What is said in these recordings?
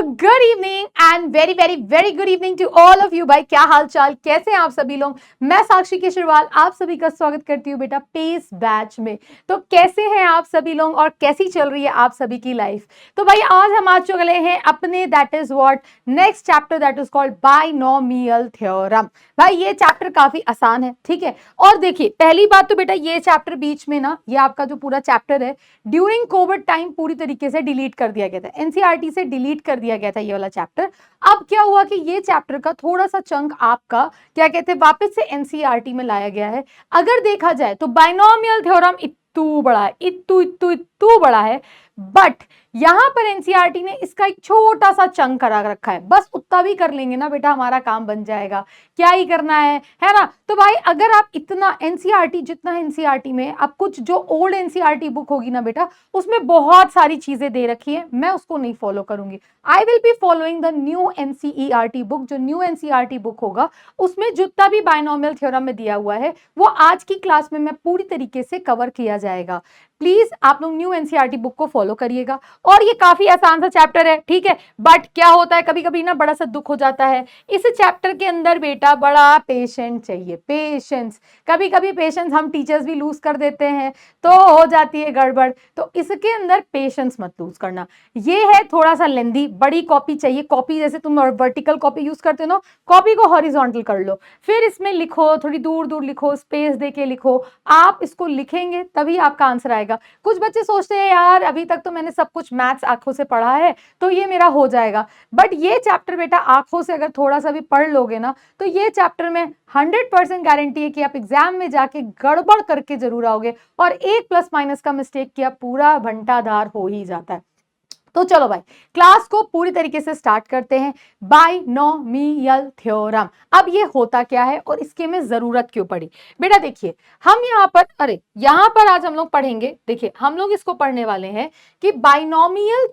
Good evening and very very very good evening to all of you. भाई क्या हाल चाल, कैसे हैं आप सभी लोग। मैं साक्षी केशरवाल आप सभी का स्वागत करती हूँ बेटा पेस बैच में। तो कैसे हैं आप सभी लोग और कैसी चल रही है आप सभी की लाइफ। तो भाई आज हम आ चुके हैं अपने that is what next chapter that is called binomial theorem. भाई ये चैप्टर काफी आसान है, ठीक है। और देखिए पहली बात तो बेटा ये चैप्टर बीच में ना, ये आपका जो पूरा चैप्टर है ड्यूरिंग कोविड टाइम पूरी तरीके से डिलीट कर दिया गया था, एनसीईआरटी से डिलीट कर दिया गया था ये वाला चैप्टर। अब क्या हुआ कि ये चैप्टर का थोड़ा सा चंक आपका क्या कहते हैं वापस से एनसीईआरटी में लाया गया है। अगर देखा जाए तो बाइनोमियल थ्योरम इतू बड़ा है, इतू इतू इतू बड़ा है, बट यहां पर एनसीईआरटी ने इसका एक छोटा सा चंक करा रखा है। बस उतना भी कर लेंगे ना बेटा हमारा काम बन जाएगा, क्या ही करना है ना। तो भाई अगर आप इतना एनसीईआरटी जितना एनसीईआरटी में आप कुछ जो ओल्ड एनसीईआरटी बुक होगी ना बेटा उसमें बहुत सारी चीजें दे रखी है, मैं उसको नहीं फॉलो करूंगी। I will be following the new NCERT book. जो न्यू एनसीईआरटी बुक होगा उसमें जितना भी बाइनोमियल थ्योरम में दिया हुआ है वो आज की क्लास में मैं पूरी तरीके से कवर किया जाएगा। प्लीज आप लोग न्यू एनसीईआरटी बुक को फॉलो करिएगा। और ये काफी आसान सा चैप्टर है, ठीक है। बट क्या होता है कभी कभी ना बड़ा सा दुख हो जाता है इस चैप्टर के अंदर बेटा, बड़ा पेशेंस चाहिए, पेशेंस। कभी कभी पेशेंस हम टीचर्स भी लूज कर देते हैं तो हो जाती है गड़बड़। तो इसके अंदर पेशेंस मत लूज करना। ये है थोड़ा सा लेंदी, बड़ी कॉपी चाहिए। कॉपी जैसे तुम वर्टिकल कॉपी यूज करते हो ना, कॉपी को हॉरिजॉन्टल कर लो, फिर इसमें लिखो, थोड़ी दूर दूर लिखो, स्पेस देके लिखो। आप इसको लिखेंगे तभी आपका आंसर आएगा। कुछ बच्चे सोचते हैं यार अभी तक तो मैंने सब कुछ मैथ्स आंखों से पढ़ा है तो ये मेरा हो जाएगा, बट ये चैप्टर बेटा आंखों से अगर थोड़ा सा भी पढ़ लोगे ना तो ये चैप्टर में 100% गारंटी है कि आप एग्जाम में जाके गड़बड़ करके जरूर आओगे। और एक प्लस माइनस का मिस्टेक किया पूरा घंटाधार हो ही जाता है। तो चलो भाई क्लास को पूरी तरीके से स्टार्ट करते हैं। बाइनोमियल थ्योरम, अब ये होता क्या है और इसके में जरूरत क्यों पड़ी। बेटा देखिए हम यहाँ पर यहाँ पर आज हम लोग पढ़ेंगे, देखिए हम लोग इसको पढ़ने वाले हैं कि बाइनोमियल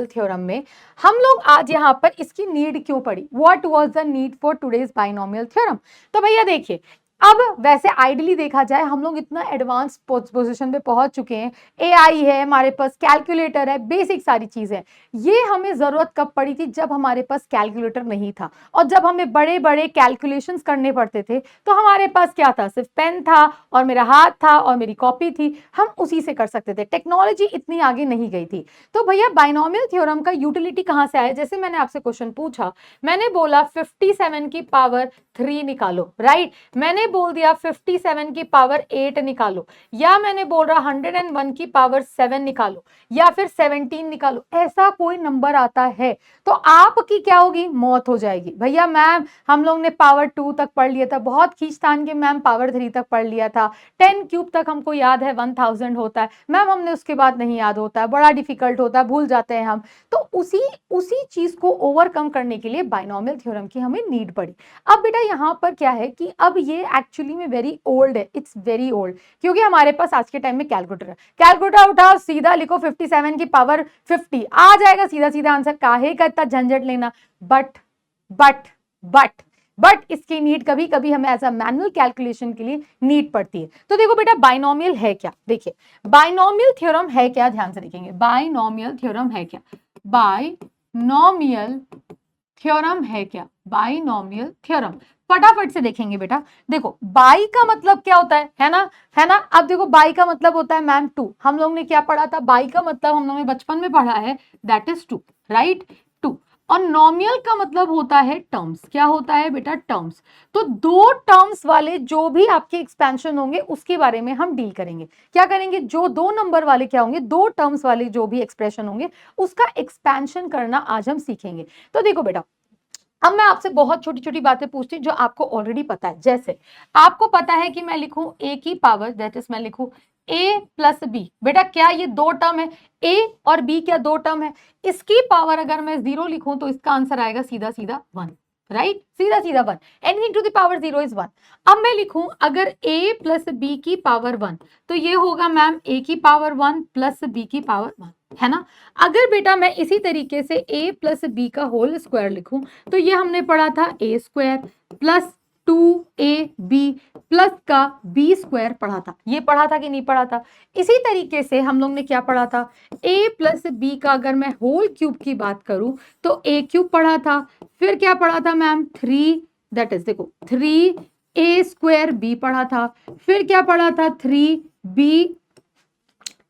थ्योरम में हम लोग आज यहाँ पर इसकी नीड क्यों पड़ी। What was the need for today's binomial theorem. तो भैया देखिए अब वैसे आइडियली देखा जाए हम लोग इतना एडवांस पोजीशन पे पहुंच चुके हैं, एआई है हमारे पास, कैलकुलेटर है, बेसिक सारी चीजें। ये हमें जरूरत कब पड़ी थी, जब हमारे पास कैलकुलेटर नहीं था और जब हमें बड़े बड़े कैलकुलेशंस करने पड़ते थे तो हमारे पास क्या था, सिर्फ पेन था और मेरा हाथ था और मेरी कॉपी थी, हम उसी से कर सकते थे। टेक्नोलॉजी इतनी आगे नहीं गई थी। तो भैया बाइनोमियल थ्योरम का यूटिलिटी कहां से आया। जैसे मैंने आपसे क्वेश्चन पूछा, मैंने बोला 57 की पावर 3 निकालो, राइट। मैंने बोल दिया 57 की पावर 8 निकालो, या मैंने बोल रहा 101 की पावर 7 निकालो, या फिर 17 निकालो। ऐसा कोई नंबर आता है तो आपकी क्या होगी, मौत हो जाएगी। भैया मैम हम लोग ने पावर 2 तक पढ़ लिया था, बहुत खींचतान के मैम पावर 3 तक पढ़ लिया था, 10 क्यूब तक हमको याद है 1000 होता है मैम, हमने उसके बाद नहीं याद होता है, बड़ा डिफिकल्ट होता है, भूल जाते हैं हम। तो उसी चीज को ओवरकम करने के लिए बाइनोमियल थ्योरम की हमें नीड पड़ी। अब बेटा यहाँ पर क्या है कि अब ये एक्चुअली में वेरी ओल्ड है, इट्स वेरी ओल्ड, क्योंकि हमारे पास आज के टाइम में कैलकुलेटर है। कैलकुलेटर उठाओ सीधा लिखो 57 की पावर 50 आ जाएगा, सीधा सीधा आंसर, काहे का इतना झंझट लेना। बट बट बट बट इसकी नीड कभी कभी हमें एज अ मैनुअल कैलकुलेशन के लिए नीड पड़ती है। तो देखो बेटा बाइनोमियल है क्या, देखिए बाइनोमियल थ्योरम है क्या, ध्यान से देखेंगे। बाइनोमियल थ्योरम है क्या, बाइनोमियल थ्योरम है क्या, बाइनोमियल थ्योरम फटाफट से देखेंगे बेटा। देखो बाई का मतलब क्या होता है ना, है ना। अब देखो बाई का मतलब होता है मैम 2, हम लोग ने क्या पढ़ा था, बाई का मतलब हम लोग ने बचपन में पढ़ा है दैट इज 2, राइट, 2। और नोमियल का मतलब होता है टर्म्स, क्या होता है बेटा, टर्म्स। तो दो टर्म्स वाले जो भी आपके एक्सपेंशन होंगे उसके बारे में हम डील करेंगे। क्या करेंगे, जो दो नंबर वाले क्या होंगे, दो टर्म्स वाले जो भी एक्सप्रेशन होंगे उसका एक्सपेंशन करना आज हम सीखेंगे। तो देखो बेटा अब मैं आपसे बहुत छोटी छोटी बातें पूछती हूँ जो आपको ऑलरेडी पता है। जैसे आपको पता है कि मैं लिखूं ए की पावर, दैट इज मैं लिखूं ए प्लस बी। बेटा क्या ये दो टर्म है, ए और बी क्या दो टर्म है। इसकी पावर अगर मैं 0 लिखूं तो इसका आंसर आएगा सीधा सीधा 1, राइट, सीधा सीधा 1। Anything to the power 0 is 1। अब मैं लिखूं अगर a प्लस बी की पावर 1 तो ये होगा मैम a की पावर 1 प्लस b की पावर 1, है ना। अगर बेटा मैं इसी तरीके से a प्लस बी का होल स्क्वायर लिखूं तो ये हमने पढ़ा था a square plus 2ab plus का b स्क्वायर पढ़ा था, ये पढ़ा था कि नहीं पढ़ा था। इसी तरीके से हम लोग ने क्या पढ़ा था, a प्लस बी का अगर मैं होल क्यूब की बात करूं तो a क्यूब पढ़ा था, फिर क्या पढ़ा था मैम 3, दैट इज देखो 3a स्क्वायर b पढ़ा था, फिर क्या पढ़ा था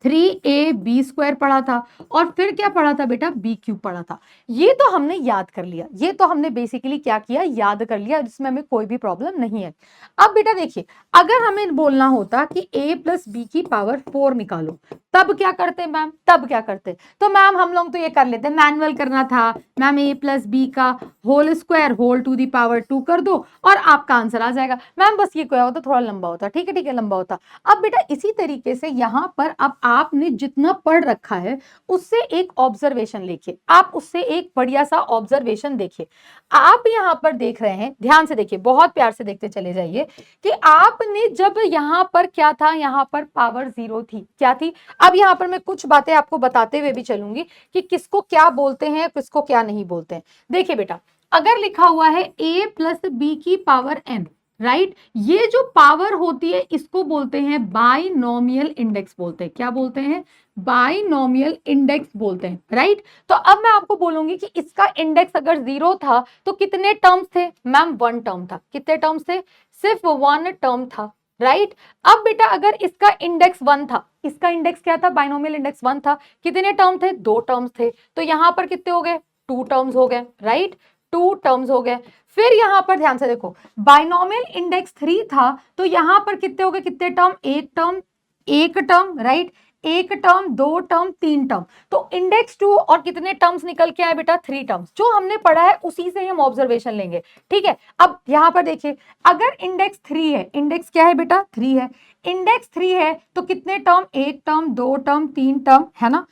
3ab स्क्वायर पढ़ा था, और फिर क्या पढ़ा था बेटा b क्यूब पढ़ा था। ये तो हमने याद कर लिया, ये तो हमने बेसिकली क्या किया, याद कर लिया, जिसमें हमें कोई भी प्रॉब्लम नहीं है। अब बेटा देखिए, अगर हमें बोलना होता कि a प्लस बी की पावर 4 निकालो, तब क्या करते मैम, तब क्या करते, तो मैम हम लोग तो ये कर लेते, मैनुअल करना था मैम, a प्लस बी का whole square whole to the power 2 कर दो और आपका आंसर आ जाएगा। मैम बस ये क्या होता, थोड़ा लंबा होता, ठीक है लंबा होता। अब बेटा इसी तरीके से यहां पर अब आपने जितना पढ़ रखा है उससे एक ऑब्जर्वेशन लिखिए, आप उससे एक बढ़िया सा ऑब्जर्वेशन देखिए। आप यहां पर देख रहे हैं, ध्यान से देखिए, बहुत प्यार से देखते चले जाइए कि आपने जब यहां पर क्या था, यहां पर पावर 0 थी, क्या थी। अब यहां पर मैं कुछ बातें आपको बताते हुए भी चलूंगी कि किसको क्या बोलते हैं, किसको क्या नहीं बोलते हैं। देखिए बेटा, अगर लिखा हुआ है a प्लस बी की पावर n, राइट, ये जो पावर होती है इसको बोलते हैं बाइनोमियल इंडेक्स बोलते हैं, क्या बोलते हैं, बाइनोमियल इंडेक्स बोलते हैं, राइट। तो अब मैं आपको बोलूंगी कि इसका इंडेक्स अगर 0 था तो कितने टर्म्स थे मैम, 1 टर्म था। कितने टर्म्स थे, सिर्फ 1 टर्म था, राइट। अब बेटा अगर इसका इंडेक्स 1 था, इसका इंडेक्स क्या था, बाइनोमियल इंडेक्स 1 था, कितने टर्म थे, 2 टर्म्स थे, तो यहां पर कितने हो गए, 2 टर्म्स हो गए, राइट, 2 टर्म्स हो गए। फिर यहां पर ध्यान से देखो, बाइनोमियल इंडेक्स 3 था तो यहां पर कितने हो गए, कितने टर्म, एक टर्म, राइट, एक टर्म, 2 टर्म, 3 टर्म, तो इंडेक्स 2 और कितने टर्म्स निकल के आए बेटा, 3 टर्म्स। जो हमने पढ़ा है उसी से हम ऑब्जर्वेशन लेंगे, ठीक है। अब यहां पर देखिए, अगर इंडेक्स 3 है, इंडेक्स क्या है बेटा, 3 है, इंडेक्स 3 है तो कितने टर्म, एक टर्म, 2 टर्म, 3 टर्म, है ना,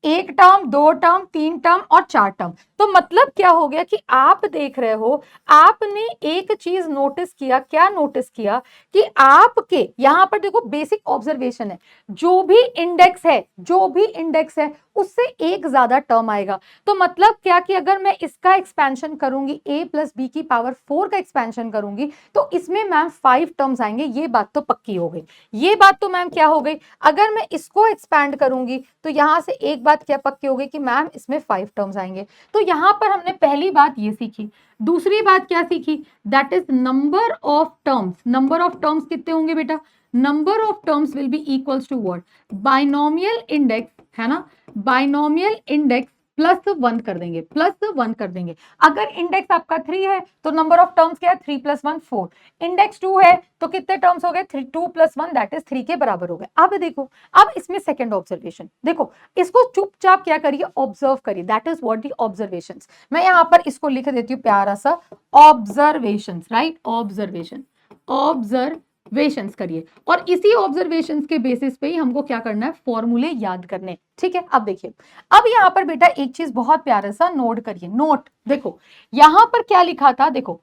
एक टर्म, 2 टर्म, 3 टर्म और 4 टर्म। तो मतलब क्या हो गया कि आप देख रहे हो, आपने एक चीज नोटिस किया, क्या नोटिस किया कि आपके यहां पर देखो बेसिक ऑब्जर्वेशन है, जो भी इंडेक्स है, जो भी इंडेक्स है उससे एक ज्यादा टर्म आएगा। तो मतलब क्या कि अगर मैं इसका एक्सपेंशन करूंगी, a प्लस बी की पावर 4 का एक्सपेंशन करूंगी तो इसमें मैम 5 टर्म्स आएंगे, ये बात तो पक्की हो गई। ये बात तो मैम क्या हो गई, अगर मैं इसको एक्सपैंड करूंगी तो यहां से एक बात क्या पक्की हो गई कि मैम इसमें 5 टर्म्स आएंगे। तो यहां पर हमने पहली बात ये सीखी। दूसरी बात क्या सीखी, that is number of terms. Number of terms कितने होंगे बेटा, number of terms will be equals to what, binomial index, है ना, बाइनोमियल इंडेक्स प्लस 1 कर देंगे, प्लस 1 कर देंगे। अगर इंडेक्स आपका 3 है तो नंबर ऑफ टर्म्स क्या है, 3 प्लस 1 4, इंडेक्स 2 है तो कितने टर्म्स हो गए, 3 2 प्लस 1 दैट इज 3 के बराबर हो गए। अब देखो, अब इसमें सेकंड ऑब्जर्वेशन देखो, इसको चुपचाप क्या करिए, ऑब्जर्व करिए, that is what the observations. मैं यहां पर इसको लिख देती हूँ प्यारा सा, ऑब्जर्वेशंस, राइट, ऑब्जर्वेशन, ऑब्जर्वेशंस करिए, और इसी ऑब्जर्वेशंस के बेसिस पे ही हमको क्या करना है, फॉर्मूले याद करने, ठीक है। अब देखिए, अब यहां पर बेटा एक चीज बहुत प्यारा सा नोट करिए, नोट देखो, यहां पर क्या लिखा था, देखो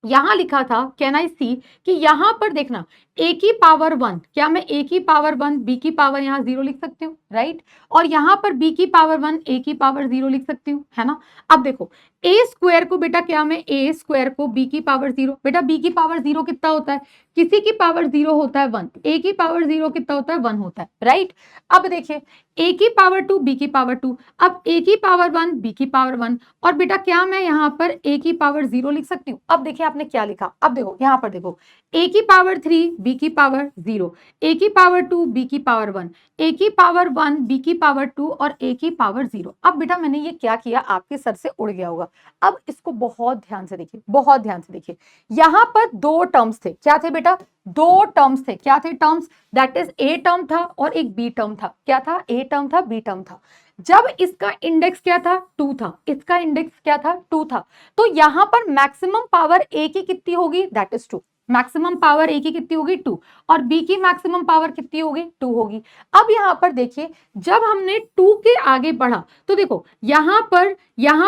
यहां लिखा था, कैन आई सी, कि यहां पर देखना a की पावर 1, क्या मैं a की पावर 1 b की पावर यहां 0 लिख सकती हूँ, राइट, और यहां पर b की पावर 1 a की पावर 0 लिख सकती हूँ, है ना। अब देखो a स्क्वायर को बेटा, क्या मैं a स्क्वायर को b की पावर 0, बेटा b की पावर 0 कितना होता है, किसी की पावर 0 होता है 1, a की पावर 0 कितना होता है, 1 होता है, राइट। अब देखिए a की पावर 2 b की पावर 2, अब a की पावर 1 b की पावर 1, और बेटा क्या मैं यहाँ पर a की पावर 0 लिख सकती हूँ। अब देखिए आपने क्या लिखा, अब देखो यहाँ पर देखो, a की पावर 3 b की पावर 0, a की पावर 2 b की पावर 1, a की पावर 1 b की पावर 2 और a की पावर 0। अब बेटा मैंने ये क्या किया, आपके सर से उड़ गया होगा। अब इसको बहुत ध्यान से देखिए, बहुत ध्यान से देखिए, यहां पर 2 टर्म्स थे, क्या थे बेटा, 2 टर्म्स थे, क्या थे terms, that is a term था और एक b टर्म था, क्या था, a टर्म था, b टर्म था। जब इसका इंडेक्स क्या था, 2 था, इसका इंडेक्स क्या था, 2 था, तो यहां पर मैक्सिमम पावर a की कितनी होगी, that is 2, maximum power a की कितनी होगी, 2, और b की मैक्सिमम पावर कितनी होगी, 2 होगी। अब यहां पर देखिए, जब हमने 2 के आगे बढ़ा तो देखो यहां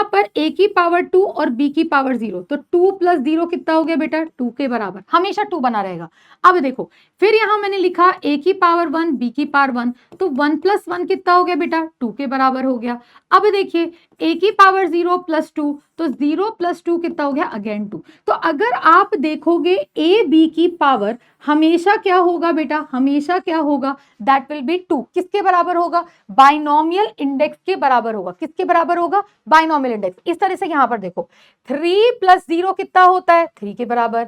पर a की पावर 2 और b की पावर 0, तो 2 प्लस 0 कितना हो गया बेटा, 2 के बराबर, हमेशा 2 बना रहेगा। अब देखो फिर यहां मैंने लिखा a की पावर 1 b की पावर 1, तो 1 प्लस 1 कितना हो गया बेटा, 2 के बराबर हो गया। अब देखिए ए की पावर 0 प्लस 2, तो 0 प्लस 2 कितना हो गया, अगेन 2। तो अगर आप देखोगे ए बी की पावर हमेशा क्या होगा बेटा, हमेशा क्या होगा, दैट विल बी 2। किसके बराबर होगा, बाइनोमियल इंडेक्स के बराबर होगा। किसके बराबर होगा, बाइनोमियल इंडेक्स। इस तरह से यहां पर देखो 3 प्लस 0 कितना होता है, 3 के बराबर।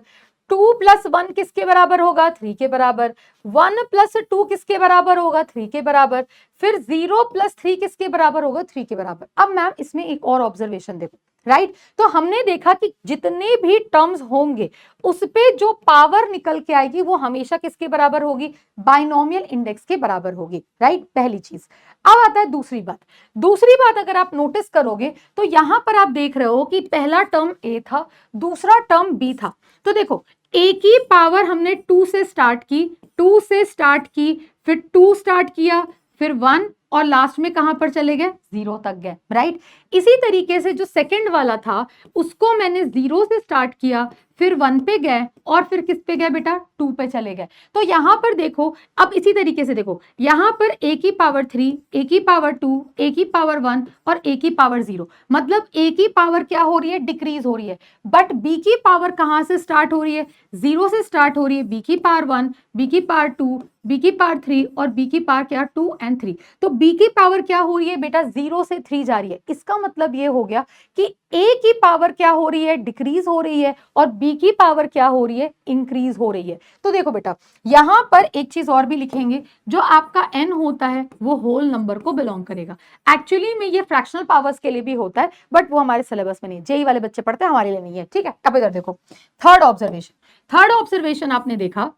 2 प्लस 1 किसके बराबर होगा, 3 के बराबर। 1 प्लस 2 किसके बराबर होगा, 3 के बराबर। फिर 0 प्लस 3 किसके बराबर होगा, 3 के बराबर। अब मैम इसमें एक और ऑब्जर्वेशन देखो, राइट। तो हमने देखा कि जितने भी टर्म्स होंगे उस पे जो पावर निकल के आएगी वो हमेशा किसके बराबर होगी, बाइनोमियल इंडेक्स के बराबर होगी, राइट, पहली चीज। अब आता है दूसरी बात। दूसरी बात अगर आप नोटिस करोगे तो यहां पर आप देख रहे हो कि पहला टर्म ए था, दूसरा टर्म बी था। तो देखो ए की पावर हमने 2 से स्टार्ट की, 2 से स्टार्ट की, फिर 2 स्टार्ट किया, फिर 1 और लास्ट में कहां पर चले गए, 0 तक गए, राइट। इसी तरीके से जो सेकंड वाला था उसको मैंने 0 से स्टार्ट किया, फिर 1 पे गए और फिर किस पे गए बेटा, 2 पे चले गए। तो यहां पर देखो, अब इसी तरीके से देखो यहां पर ए की पावर 3, ए की पावर 2, ए की पावर 1 और ए की पावर 0, मतलब ए की पावर क्या हो रही है, डिक्रीज हो रही है। बट बी की पावर कहां से स्टार्ट हो रही है, 0 से स्टार्ट हो रही है। बी की पावर 1, बी की पावर 2, बी की पावर 3 और बी की पावर क्या, 2 और 3। तो बी की पावर क्या हो रही है बेटा, 0 से 3 जा रही है। इसका मतलब ये हो गया कि ए की पावर क्या हो रही है, डिक्रीज हो रही है, और बी की पावर क्या हो रही है, इंक्रीज हो रही है। तो देखो बेटा यहां पर एक चीज और भी लिखेंगे, जो आपका एन होता है वो होल नंबर को बिलोंग करेगा। एक्चुअली में ये फ्रैक्शनल पावर्स के लिए भी होता है, बट वो हमारे सिलेबस में नहीं, जेई वाले बच्चे पढ़ते हैं, हमारे लिए नहीं है, ठीक है। अब इधर देखो थर्ड ऑब्जर्वेशन, थर्ड ऑब्जर्वेशन आपने देखा,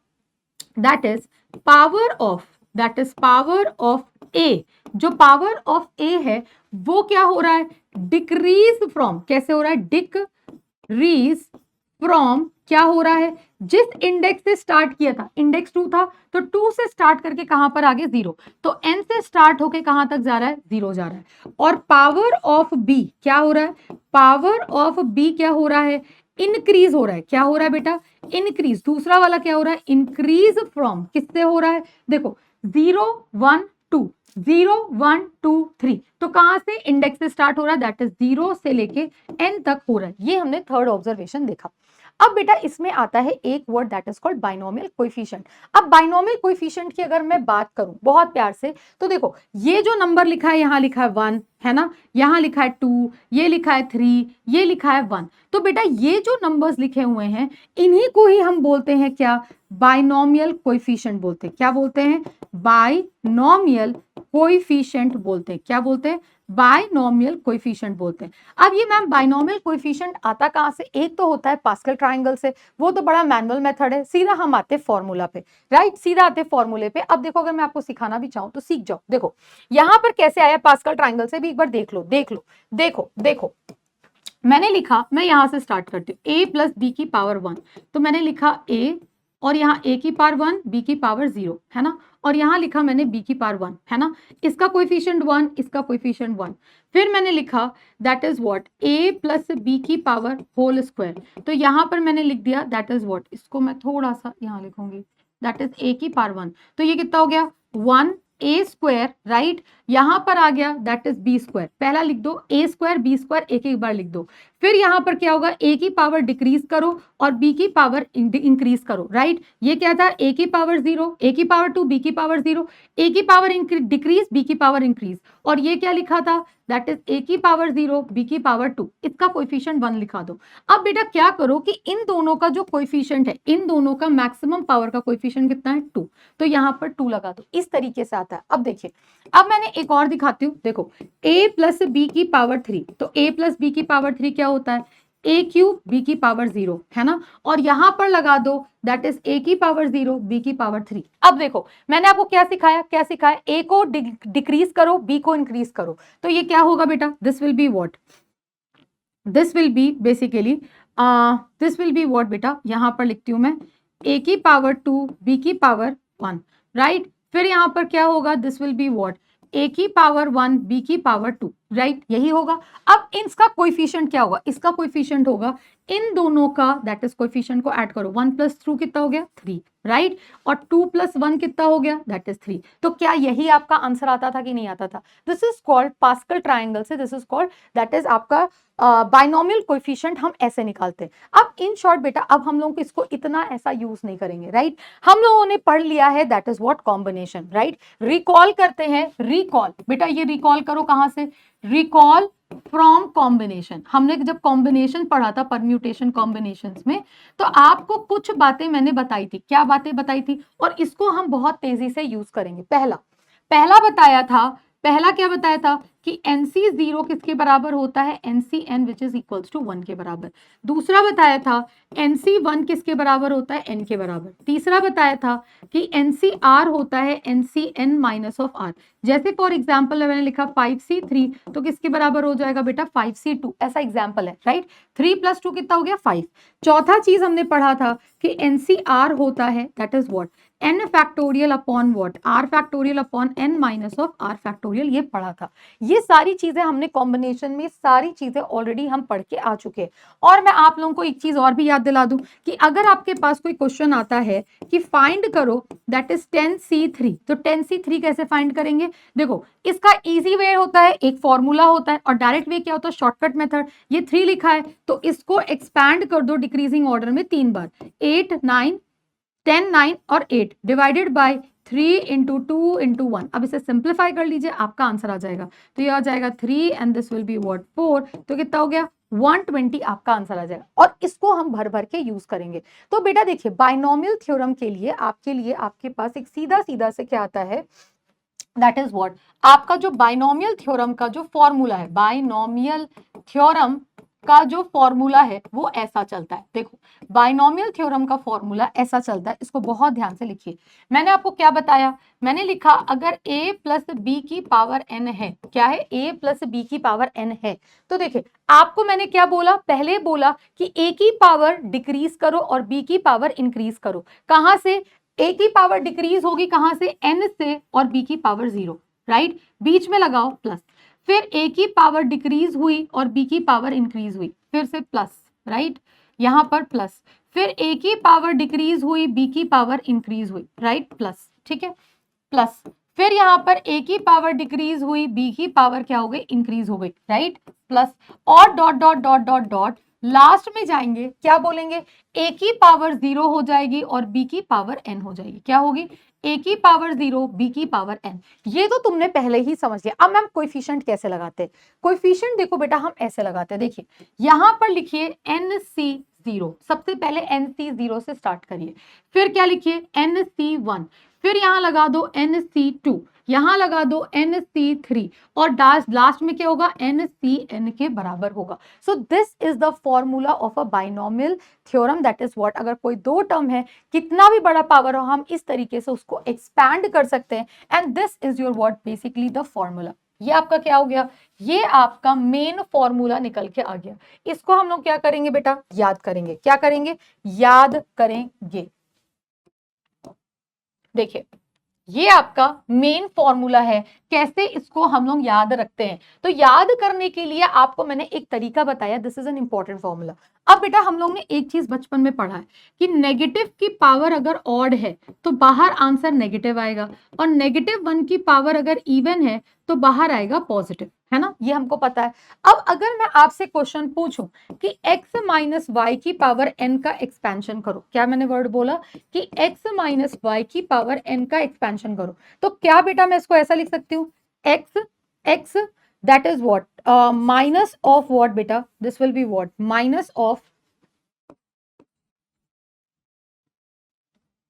दैट इज पावर ऑफ ए। जो पावर ऑफ ए है वो क्या हो रहा है, डिक्रीज फ्रॉम, कैसे हो रहा है, डिक्रीज फ्रॉम, क्या हो रहा है, जिस इंडेक्स से स्टार्ट किया था, इंडेक्स 2 था, तो 2 से स्टार्ट करके कहां पर आगे 0, तो n से स्टार्ट होके कहां तक जा रहा है, 0 जा रहा है। और पावर ऑफ बी क्या हो रहा है, पावर ऑफ बी क्या हो रहा है, इंक्रीज हो रहा है। क्या हो रहा है बेटा, इंक्रीज। दूसरा वाला क्या हो रहा है, इंक्रीज फ्रॉम, किससे हो रहा है, देखो 0 1 2, 0 1 2 3, तो कहां से, इंडेक्स से स्टार्ट हो रहा है, दैट इज 0 से लेके n तक हो रहा है। ये हमने थर्ड ऑब्जर्वेशन देखा। अब बेटा इसमें आता है एक word that is called binomial coefficient. अब बाइनोमियल कोएफिशिएंट की अगर मैं बात करूं बहुत प्यार से, तो देखो ये जो नंबर लिखा है, यहां लिखा है 1 है ना, यहां लिखा है 2, ये लिखा है 3, ये लिखा है 1। तो बेटा ये जो नंबर्स लिखे हुए हैं इन्हीं को ही हम बोलते हैं क्या, बाइनोमियल कोएफिशिएंट बोलते हैं। क्या बोलते हैं, बाइनोमियल कोएफिशिएंट बोलते हैं। क्या बोलते हैं, बाइनोमियल कोएफिशिएंट बोलते हैं। अब ये मैम बाइनोमियल कोएफिशिएंट आता कहां से, एक तो होता है पास्कल ट्रायंगल से, वो तो बड़ा मैनुअल मेथड है, सीधा हम आते फॉर्मूला पे, राइट, सीधा आते फॉर्मूले पे। अब देखो अगर मैं आपको सिखाना भी चाहूं तो सीख जाओ। देखो यहां पर कैसे आया पास्कल ट्रायंगल से भी एक बार देख लो, देख लो, देखो देखो मैंने लिखा, मैं यहां से स्टार्ट करती हूँ, a प्लस बी की पावर 1, तो मैंने लिखा a और यहाँ a की पावर 1, b की पावर 0 है ना, और यहाँ लिखा मैंने b की पावर 1 है ना, इसका कोएफिशिएंट 1, इसका कोएफिशिएंट 1। फिर मैंने लिखा that is what, a plus b की पावर होल स्क्वायर, तो यहाँ पर मैंने लिख दिया दैट इज व्हाट, इसको मैं थोड़ा सा यहाँ लिखूंगी, दैट इज a की पावर 1, तो ये कितना हो गया 1 a स्क्वायर, राइट, यहां पर आ गया दैट इज b स्क्वायर। पहला लिख दो a स्क्वायर b स्क्वायर, एक एक बार लिख दो। फिर यहां पर क्या होगा, a की पावर डिक्रीज करो और b की पावर इंक्रीज करो, राइट। ये क्या था, a की पावर 0, a की पावर 2, b की पावर 0, a की पावर डिक्रीज, b की पावर इंक्रीज, और ये क्या लिखा था, दैट इज a की पावर 0, b की पावर 2, इसका कोएफिशिएंट 1 लिखा दो। अब बेटा क्या करो कि इन दोनों का जो कोएफिशिएंट है, इन दोनों का मैक्सिमम पावर का कोएफिशिएंट कितना है, 2, तो यहां पर 2 लगा दो। इस तरीके से आता है। अब देखिए, अब मैंने एक और दिखाती हूँ, देखो a प्लस बी की पावर 3, तो a प्लस बी की पावर 3 क्या होता है, a क्यूब b की पावर 0 है ना, और यहां पर लगा दो दैट इज a की पावर 0, b की पावर 3। अब देखो मैंने आपको क्या सिखाया, क्या सिखाया, a को डिक्रीज करो, b को इंक्रीज करो, तो ये क्या होगा बेटा, this will be what, this will B basically this will be what बेटा, यहां पर लिखती हूं मैं a की पावर 2, b की पावर 1, राइट। फिर यहां पर क्या होगा, this will be what, a की पावर 1, b की पावर 2, राइट, यही होगा। अब इसका कोएफिशिएंट क्या होगा, इसका कोएफिशिएंट होगा इन दोनों का, दैट इज कोएफिशिएंट को ऐड करो, 1 प्लस 2 कितना हो गया 3, राइट, और 2 प्लस 1 कितना हो गया, दैट इज 3। तो क्या यही आपका आंसर आता था कि नहीं आता था? This is called Pascal triangle से, this is called that is आपका बाइनोमियल कोएफिशिएंट हम ऐसे निकालते हैं। अब इन शॉर्ट बेटा, अब हम लोग इसको इतना ऐसा यूज नहीं करेंगे, राइट। हम लोगों ने पढ़ लिया है that is what, combination, right. Recall करते हैं, रिकॉल बेटा, ये रिकॉल करो कहां से, रिकॉल फ्रॉम कॉम्बिनेशन। हमने जब कॉम्बिनेशन पढ़ा था, परम्यूटेशन कॉम्बिनेशंस में, तो आपको कुछ बातें मैंने बताई थी। क्या बातें बताई थी? और इसको हम बहुत तेजी से यूज करेंगे। पहला बताया था, पहला क्या बताया था कि NC0 किसके बराबर होता है, NCN which is equals to 1 के बराबर। दूसरा बताया था NC1 किसके बराबर होता है, N के बराबर। तीसरा बताया था कि NCR होता है NCN माइनस ऑफ R। जैसे फॉर एग्जाम्पल मैंने लिखा 5C3 तो किसके बराबर हो जाएगा बेटा 5C2, ऐसा एग्जाम्पल है, राइट। 3 प्लस 2 कितना हो गया 5। चौथा चीज हमने पढ़ा था कि NCR होता है that is what, n factorial upon what, r factorial upon n minus of r factorial, ये पढ़ा था। ये सारी चीजें हमने कॉम्बिनेशन में, सारी चीजें ऑलरेडी हम पढ़ के आ चुके हैं। और मैं आप लोगों को एक चीज और भी याद दिला दूं कि अगर आपके पास कोई क्वेश्चन आता है कि फाइंड करो दैट इज 10C3, तो 10C3 कैसे फाइंड करेंगे? देखो, इसका इजी वे होता है, एक फॉर्मूला होता है, और डायरेक्ट वे क्या होता है, शॉर्टकट मेथड। ये 3 लिखा है तो इसको एक्सपैंड कर दो डिक्रीजिंग ऑर्डर में 3 बार, 8 9 10 9 और 8 डिवाइडेड बाय 3 इंटू 2 इंटू 1। अब इसे सिंप्लीफाई कर लीजिए, आपका आंसर आ जाएगा। तो ये आ जाएगा 3 and this will be what 4, तो कितना हो गया 120, आपका आंसर आ जाएगा। और इसको हम भर भर के यूज करेंगे। तो बेटा देखिए, बाइनोमियल थ्योरम के लिए आपके पास एक सीधा सीधा से क्या आता है, दैट इज व्हाट, आपका जो बाइनोमियल थ्योरम का जो फॉर्मूला है, बाइनोमियल थ्योरम का जो फॉर्मूला है वो ऐसा चलता है। देखो, बाइनोमियल थ्योरम का फॉर्मूला ऐसा चलता है, इसको बहुत ध्यान से लिखिए। मैंने आपको क्या बताया, मैंने लिखा अगर a प्लस बी की पावर n है, क्या है, a प्लस बी की पावर n है, तो देखिए आपको मैंने क्या बोला, पहले बोला कि a की पावर डिक्रीज करो और b की पावर इंक्रीज करो। कहां से, a की पावर डिक्रीज होगी कहां से, n से, और b की पावर 0, राइट, बीच में लगाओ प्लस। फिर a की पावर डिक्रीज हुई और b की पावर इंक्रीज हुई, फिर से प्लस, राइट, यहां पर प्लस। फिर a की पावर डिक्रीज हुई, b की पावर इंक्रीज हुई, राइट, प्लस, ठीक है, प्लस। फिर यहां पर a की पावर डिक्रीज हुई, b की पावर क्या हो गई, इंक्रीज हो गई, राइट, प्लस, और dot dot dot dot dot, last में जाएंगे क्या बोलेंगे, a की पावर 0 हो जाएगी और b की पावर n हो जाएगी। क्या होगी, a की पावर 0, b की पावर n। ये तो तुमने पहले ही समझ लिया। अब मैम कोएफिशिएंट कैसे लगाते हैं? कोएफिशिएंट देखो बेटा, हम ऐसे लगाते हैं, देखिए यहां पर लिखिए NC0, सबसे पहले NC0 से स्टार्ट करिए, फिर क्या लिखिए NC1, फिर यहां लगा दो NC2, यहां लगा दो NC3, और लास्ट में क्या होगा, NCN के बराबर होगा। सो this is the formula of a binomial theorem, that is what, अगर कोई दो टर्म है, कितना भी बड़ा पावर हो, हम इस तरीके से उसको एक्सपैंड कर सकते हैं, and this is your what, basically the formula. ये आपका क्या हो गया, ये आपका मेन फॉर्मूला निकल के आ गया। इसको हम लोग क्या करेंगे बेटा, याद करेंगे। क्या करेंगे, याद करेंगे। देखिए, ये आपका मेन फॉर्मूला है। कैसे इसको हम लोग याद रखते हैं, तो याद करने के लिए आपको मैंने एक तरीका बताया, this is an important formula. अब बेटा हम लोग ने एक चीज बचपन में पढ़ा है कि नेगेटिव की पावर अगर ऑड है तो बाहर आंसर नेगेटिव आएगा, और -1 की पावर अगर इवन है तो बाहर आएगा पॉजिटिव, है ना, ये हमको पता है। अब अगर मैं आपसे क्वेश्चन पूछूं कि x माइनस वाई की पावर n का एक्सपेंशन करो, क्या मैंने वर्ड बोला कि x माइनस वाई की पावर n का एक्सपेंशन करो, तो क्या बेटा मैं इसको ऐसा लिख सकती हूँ, x that is what, minus of what बेटा, this will be what, minus of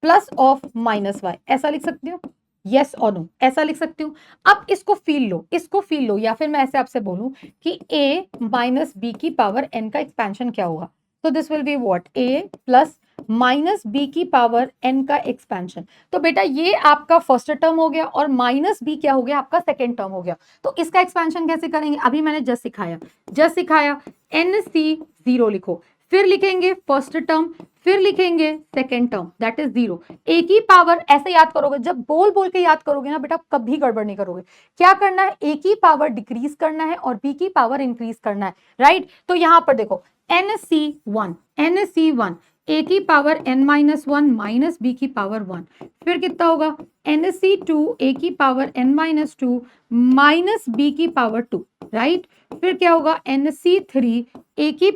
plus of minus Y, ऐसा लिख सकती हूँ, यस और नो, ऐसा लिख सकती हूँ। अब इसको फील लो, इसको फील लो, या फिर मैं ऐसे आपसे बोलूं कि a माइनस बी की पावर n का एक्सपेंशन क्या होगा, तो this will be what, a plus minus B की पावर n का एक्सपेंशन। तो बेटा ये आपका फर्स्ट टर्म हो गया, और माइनस बी क्या हो गया, आपका सेकेंड टर्म हो गया। तो इसका एक्सपेंशन कैसे करेंगे, अभी मैंने जस्ट सिखाया NC0 लिखो, फिर लिखेंगे फर्स्ट टर्म, फिर लिखेंगे सेकेंड टर्म, दैट इज 0। ए की पावर ऐसे याद करोगे, जब बोल बोल के याद करोगे ना बेटा कभी गड़बड़ नहीं करोगे। क्या करना है, ए की पावर डिक्रीज करना है और बी की पावर इंक्रीज करना है, राइट। तो यहां पर देखो NC1, NC1 ए की पावर n-1 माइनस बी की पावर 1, फिर कितना होगा NC2 ए की पावर n-2 माइनस बी की पावर 2, राइट। फिर क्या होगा NC3 ए की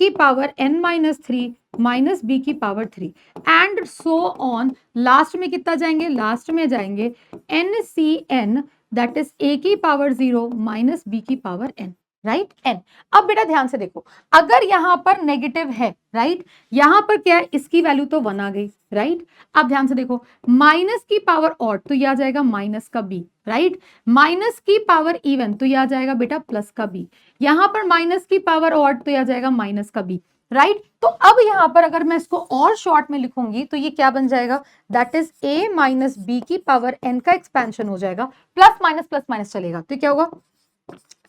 पावर n-3 माइनस बी की power 3 and so on. Last में कितना जाएंगे, लास्ट में जाएंगे NCN दैट इज ए की पावर 0 माइनस बी की पावर n, राइट n। अब बेटा ध्यान से देखो, अगर यहां पर नेगेटिव है, राइट, यहां पर क्या है, इसकी वैल्यू तो 1 आ गई, राइट। अब ध्यान से देखो, माइनस की पावर ऑड तो यह आ जाएगा माइनस का b, राइट। माइनस की पावर इवन तो यह आ जाएगा बेटा प्लस का b, यहां पर माइनस की पावर ऑड तो यह आ जाएगा माइनस का b, राइट। तो अब यहां पर अगर मैं इसको और शॉर्ट में लिखूंगी तो ये क्या बन जाएगा, that is a minus B की पावर n का एक्सपेंशन हो जाएगा, प्लस माइनस चलेगा, तो क्या होगा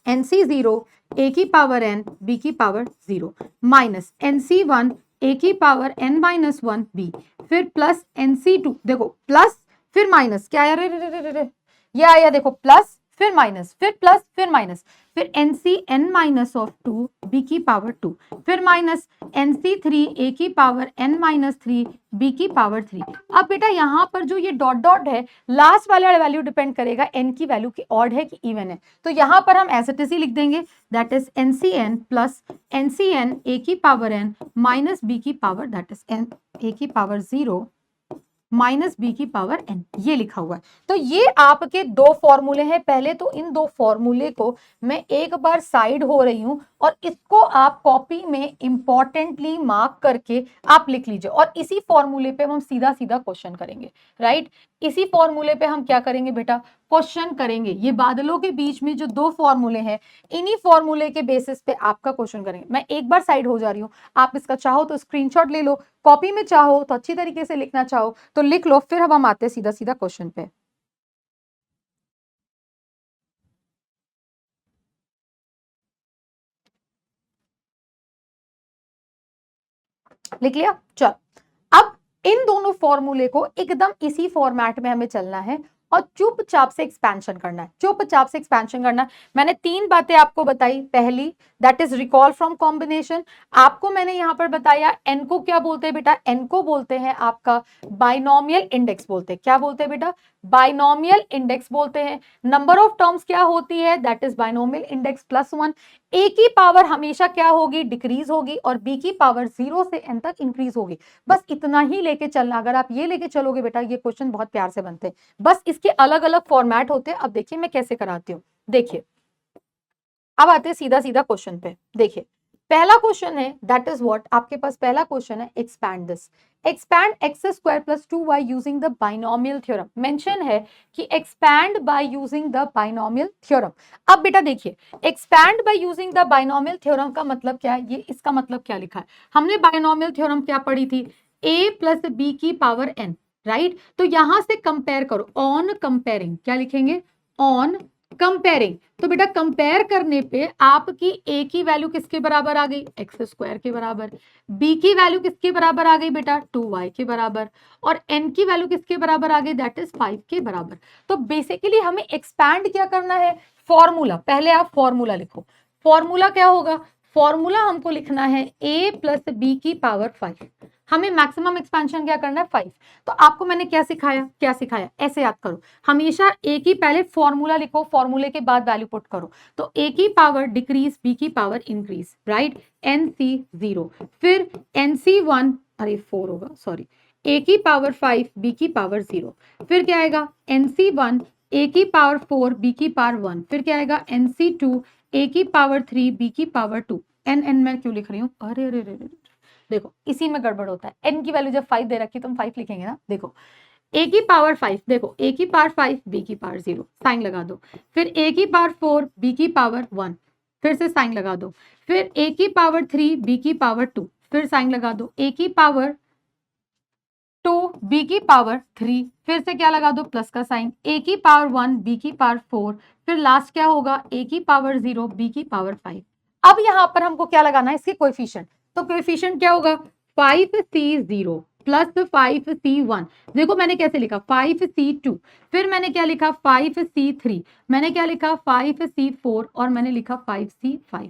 NC0 ए की पावर n बी की पावर 0 माइनस NC1 ए की पावर n-1 b, फिर प्लस NC2, देखो प्लस फिर माइनस, क्या आया रे रे रे रे रे, ये आया देखो प्लस फिर माइनस फिर प्लस फिर माइनस, फिर NCn माइनस ऑफ 2 बी की पावर 2, फिर माइनस NC3 ए की पावर n-3 बी की पावर 3। अब बेटा यहां पर जो ये डॉट डॉट है, लास्ट वाला वैल्यू डिपेंड करेगा n की वैल्यू की ऑड है कि इवन है, तो यहां पर हम एज इट इज ही लिख देंगे, that is NCn plus NCn ए की पावर n माइनस बी की पावर दैट इज n ए की पावर 0 माइनस बी की पावर n, ये लिखा हुआ है। तो ये आपके दो फॉर्मूले हैं। पहले तो इन दो फॉर्मूले को मैं एक बार साइड हो रही हूं और इसको आप कॉपी में इंपॉर्टेंटली मार्क करके आप लिख लीजिए, और इसी फॉर्मूले पे हम सीधा सीधा क्वेश्चन करेंगे, राइट। इसी फॉर्मूले पे हम क्या करेंगे बेटा, क्वेश्चन करेंगे। ये बादलों के बीच में जो दो फॉर्मूले हैं, इन्हीं फॉर्मूले के बेसिस पे आपका क्वेश्चन करेंगे। मैं एक बार साइड हो जा रही हूँ, आप इसका चाहो तो स्क्रीनशॉट ले लो, कॉपी में चाहो तो अच्छी तरीके से लिखना चाहो तो लिख लो, फिर हम आते सीधा सीधा क्वेश्चन पे। लिख लिया, चल। अब इन दोनों फॉर्मूले को एकदम इसी फॉर्मेट में हमें चलना है और चुपचाप से एक्सपेंशन करना है, चुपचाप से एक्सपेंशन करना है। मैंने 3 बातें आपको बताई। पहली that is recall from combination. आपको मैंने यहां पर बताया एन को क्या बोलते हैं बेटा, एन को बोलते हैं आपका बाइनोमियल इंडेक्स बोलते हैं। क्या बोलते हैं बेटा, बाइनोमियल इंडेक्स बोलते हैं। नंबर ऑफ टर्म्स क्या होती है, दैट इज बाइनोमियल इंडेक्स +1। ए की पावर हमेशा क्या होगी, डिक्रीज होगी, और बी की पावर 0 से n तक इंक्रीज होगी। बस इतना ही लेके चलना। अगर आप ये लेके चलोगे बेटा, ये क्वेश्चन बहुत प्यार से बनते हैं। बस इसके अलग अलग फॉर्मेट होते हैं। अब देखिए मैं कैसे कराती हूँ, देखिए अब आते हैं सीधा सीधा क्वेश्चन पे। देखिए पहला क्वेश्चन है, दैट इज व्हाट, आपके पास पहला क्वेश्चन है, expand this, expand x² + 2y using the binomial theorem. Mention है कि expand by using the binomial theorem. अब बेटा देखिए, expand by using the binomial theorem का मतलब क्या है, ये इसका मतलब क्या लिखा है, हमने बाइनोमियल थ्योरम क्या पढ़ी थी, a + b की पावर n, राइट। तो यहां से कंपेयर करो, ऑन कंपेयरिंग, क्या लिखेंगे, ऑन कंपेयरिंग। तो बेटा कंपेयर करने पे आपकी a की वैल्यू किसके बराबर आ गई, x² के बराबर, b की वैल्यू किसके बराबर आ गई बेटा, 2y के बराबर, और n की वैल्यू किसके बराबर आ गई, दैट इज 5 के बराबर। तो बेसिकली हमें एक्सपैंड क्या करना है, फॉर्मूला, पहले आप फॉर्मूला लिखो। फॉर्मूला क्या होगा, फॉर्मूला हमको लिखना है a + b की पावर 5। हमें मैक्सिमम एक्सपेंशन क्या करना है, 5। तो आपको मैंने क्या सिखाया, ऐसे याद करो, हमेशा a की पहले फॉर्मूला लिखो, फॉर्मूले के बाद वैल्यू पुट करो। तो a की पावर डिक्रीज, b की पावर इंक्रीज, राइट, NC0, फिर NC1, अरे 4 होगा, सॉरी, a की पावर 5 b की पावर 0, फिर क्या आएगा NC1 a की पावर 4 b की पावर 1, फिर क्या आएगा NC2 a की पावर 3 b की पावर 2। n मैं क्यों लिख रही हूँ, अरे अरे अरे, देखो इसी में गड़बड़ होता है। n की वैल्यू जब 5 दे रखी तो हम 5 लिखेंगे ना। देखो a की पावर 5, देखो a की पावर 5 b की पावर 0, साइन लगा दो, फिर a की पावर 4 b की पावर 1, फिर से साइन लगा दो, फिर a की पावर 3 b की पावर 2, फिर साइन लगा दो, a की पावर 2 b की पावर 3, फिर से क्या लगा दो, प्लस का साइन, a की पावर 1 b की पावर 4, फिर लास्ट क्या होगा, a की पावर 0 b की पावर 5। अब यहां पर हमको क्या लगाना है, इसके कोएफिशिएंट। तो कोएफिशिएंट क्या होगा 5c0 प्लस 5c1। देखो मैंने कैसे लिखा 5c2, फिर मैंने क्या लिखा 5c3, मैंने क्या लिखा 5c4 और मैंने लिखा 5c5।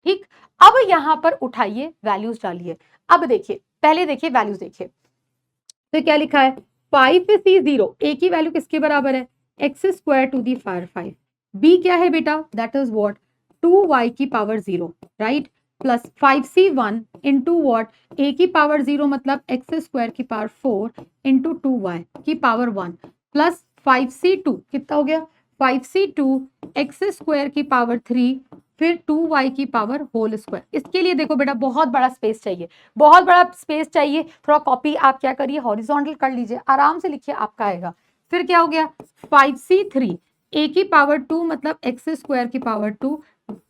ठीक, अब यहां पर उठाइए वैल्यूज डालिए। अब देखिए, पहले देखिए वैल्यूज देखिए, तो क्या लिखा है 5c0, ए की वैल्यू किसके बराबर है X square to the power 5। B क्या है बेटा, दैट इज व्हाट 2y की power 0, right, plus 5c1 into what A की पावर 0 मतलब एक्स स्क्वायर की पावर 4 इंटू 2y की पावर 1 प्लस 5c2 कितना हो गया 5c2 एक्स स्क्वायर की पावर 3 फिर 2y की पावर होल स्क्वायर। इसके लिए देखो बेटा बहुत बड़ा स्पेस चाहिए, बहुत बड़ा स्पेस चाहिए। थोड़ा कॉपी आप क्या करिए हॉरिजॉन्टल कर लीजिए, आराम से लिखिए आपका आएगा। फिर क्या हो गया 5c3 ए की पावर 2 मतलब एक्स स्क्वायर की पावर 2,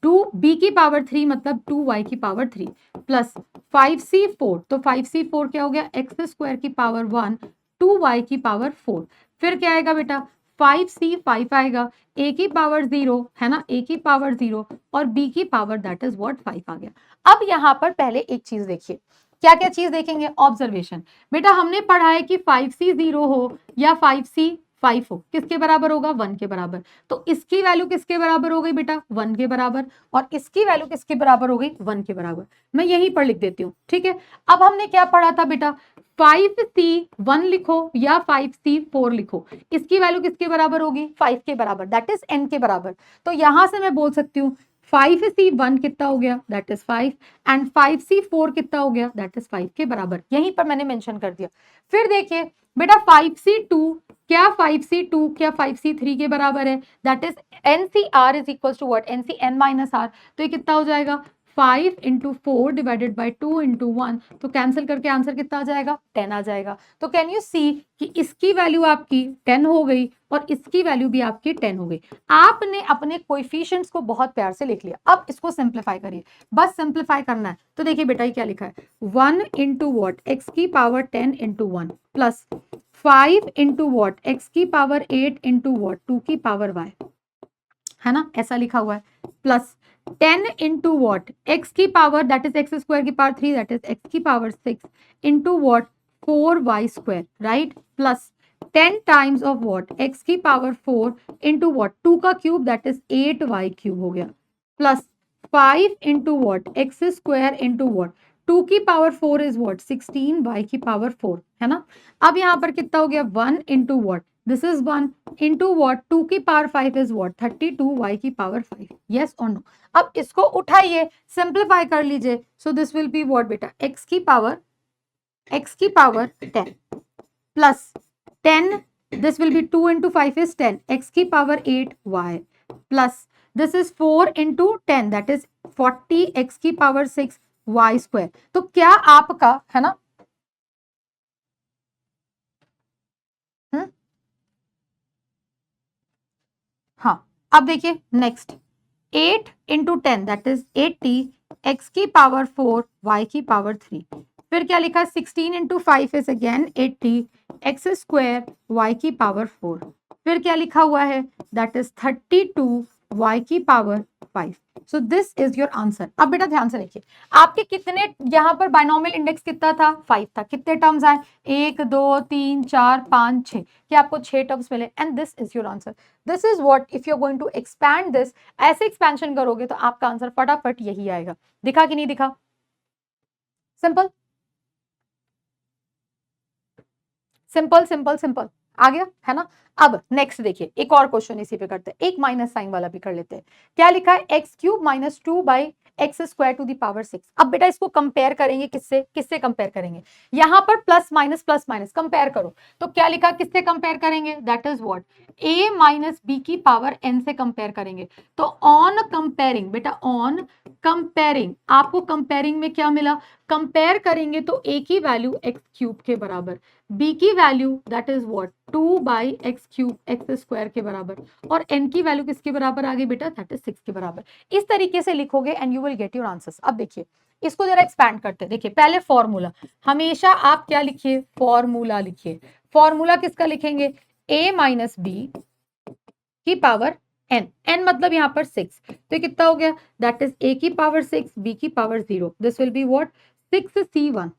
2b की पावर 3 मतलब 2y की पावर 3 प्लस 5c4, तो 5c4 क्या हो गया एक्स स्क्वायर की पावर 1 2y की पावर 4। फिर क्या आएगा बेटा 5c5 आएगा, a की पावर 0 है ना, a की पावर 0 और b की पावर दैट इज व्हाट 5 आ गया। अब यहां पर पहले एक चीज देखिए, क्या क्या चीज देखेंगे, ऑब्जर्वेशन। बेटा हमने पढ़ा है कि 5c0 हो या 5c5 हो, किसके बराबर होगा 1 के बराबर। तो इसकी वैल्यू किसके बराबर हो गई बेटा 1 के बराबर, और इसकी वैल्यू किसके बराबर हो गई 1 के बराबर। मैं यहीं पर लिख देती हूँ, ठीक है। अब हमने क्या पढ़ा था बेटा 5c1 लिखो या 5c4 लिखो, इसकी वैल्यू किसके बराबर होगी 5 के बराबर, दैट इज n के बराबर। तो यहां से मैं बोल सकती हूँ 5c1 कितना हो गया दैट इज 5 एंड 5c4 कितना हो गया दैट इज 5 के बराबर, यहीं पर मैंने मेंशन कर दिया। फिर देखिए बेटा 5c2 क्या 5c2 क्या 5c3 के बराबर है, that is ncr is equal to what ncn minus r। तो ये कितना हो जाएगा 5 इंटू 4 डिवाइडेड बाई 2 इंटू 1, तो कैंसिल करके आंसर कितना आ जाएगा 10 आ जाएगा। तो कैन यू सी कि इसकी वैल्यू आपकी 10 हो गई और इसकी वैल्यू भी आपकी 10 हो गई। आपने अपने कोएफिशिएंट्स को बहुत प्यार से लिख लिया, अब इसको सिंप्लीफाई करिए, बस सिंप्लीफाई करना है। तो देखिए बेटा ये क्या लिखा है 1 इंटू वॉट एक्स की power 10 into 1 plus 5 into what X की पावर 8 इंटू वॉट 2 की पावर y, है ना, ऐसा लिखा हुआ है, प्लस 10 इंटू वॉट एक्स की power that is x square की पावर 3 दैट इज एक्स की power 6 into what 4y square, right, plus 10 times of what X की पावर 4 इंटू वॉट 2 का cube that is 8y cube हो गया, plus 5 into what x square into what 2 की power 4 is what 16y की power 4, है ना। अब यहां पर कितना हो गया 1 into what this is 1 into what 2 की पावर 5 इज वॉट 32y की पावर 5, यस और नो। अब इसको उठाइए सिंप्लीफाई कर लीजिए, सो दिस विल बी वॉट बेटा x की power 10 plus 10 this will B 2 into 5 is 10 x की power 8y plus this is 4 into 10 that is 40 x की पावर 6 y स्क्वायर। तो क्या आपका है ना हाँ, अब देखिए next 8 into 10 that is 80 x की पावर 4 वाई की पावर 3। फिर क्या लिखा 16 into 5 is again 80 X square Y की पावर 4। फिर क्या लिखा हुआ है दैट इज 32 वाई की power 5। So this is your answer. अब बेटा ध्यान से देखिए आपके कितने यहाँ पर बाइनोमियल इंडेक्स कितना था 5 था, कितने टर्म्स आए 1 2 3 4 5 6, क्या आपको 6 टर्म्स मिले and this is your answer. This is what if you are going to expand this, ऐसे एक्सपेंशन करोगे तो आपका आंसर फटाफट यही आएगा। दिखा कि नहीं दिखा, सिंपल सिंपल सिंपल सिंपल आ गया है ना। अब नेक्स्ट देखिए एक और क्वेश्चन इसी पे करते हैं, एक माइनस साइन वाला भी कर लेते हैं। क्या लिखा है X cube minus 2 by X square to the power 6। अब बेटा इसको कंपेयर करेंगे किससे, किससे कंपेयर करेंगे, यहां पर प्लस माइनस कंपेयर करो। तो क्या लिखा किससे कंपेयर करेंगे that is what a minus B की पावर n से कंपेयर करेंगे। तो ऑन कंपेयरिंग बेटा ऑन कंपेयरिंग आपको कंपेयरिंग में क्या मिला, कंपेयर करेंगे तो a की वैल्यू एक्स क्यूब के बराबर, b की value that is what 2 by x cube x square के बराबर, और n की वैल्यू किसके बराबर आ गई बेटा दैट इज 6 के बराबर। इस तरीके से लिखोगे and you will get your answers. अब देखिए इसको जरा एक्सपैंड करते हैं। देखिए पहले फॉर्मूला, हमेशा आप क्या लिखिए फॉर्मूला लिखिए। फॉर्मूला किसका लिखेंगे a माइनस बी की पावर n, n मतलब यहाँ पर 6, तो कितना हो गया दैट इज a की पावर 6 b की power 0, this will be what 6c1,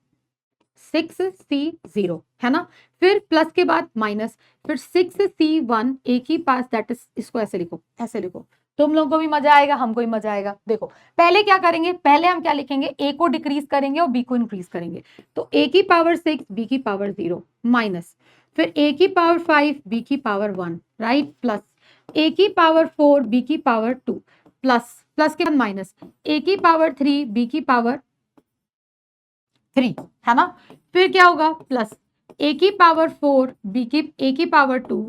6c0 है ना, फिर प्लस के बाद माइनस, फिर 6c1 एक ही पास, दैट इज, इसको ऐसे लिखो, ऐसे लिखो, तुम लोगों को भी मजा आएगा, हमको भी मजा आएगा। देखो पहले क्या करेंगे, पहले हम क्या लिखेंगे, ए को डिक्रीज करेंगे और बी को इंक्रीज करेंगे। तो ए की पावर 6 बी की पावर 0 माइनस, फिर ए की पावर 5 बी की पावर 1, राइट, प्लस ए की पावर 4 बी की पावर 2, प्लस प्लस के बाद माइनस, ए की पावर 3 बी की पावर 3, है ना, फिर क्या होगा, प्लस ए की पावर 4 बी की, ए की पावर 2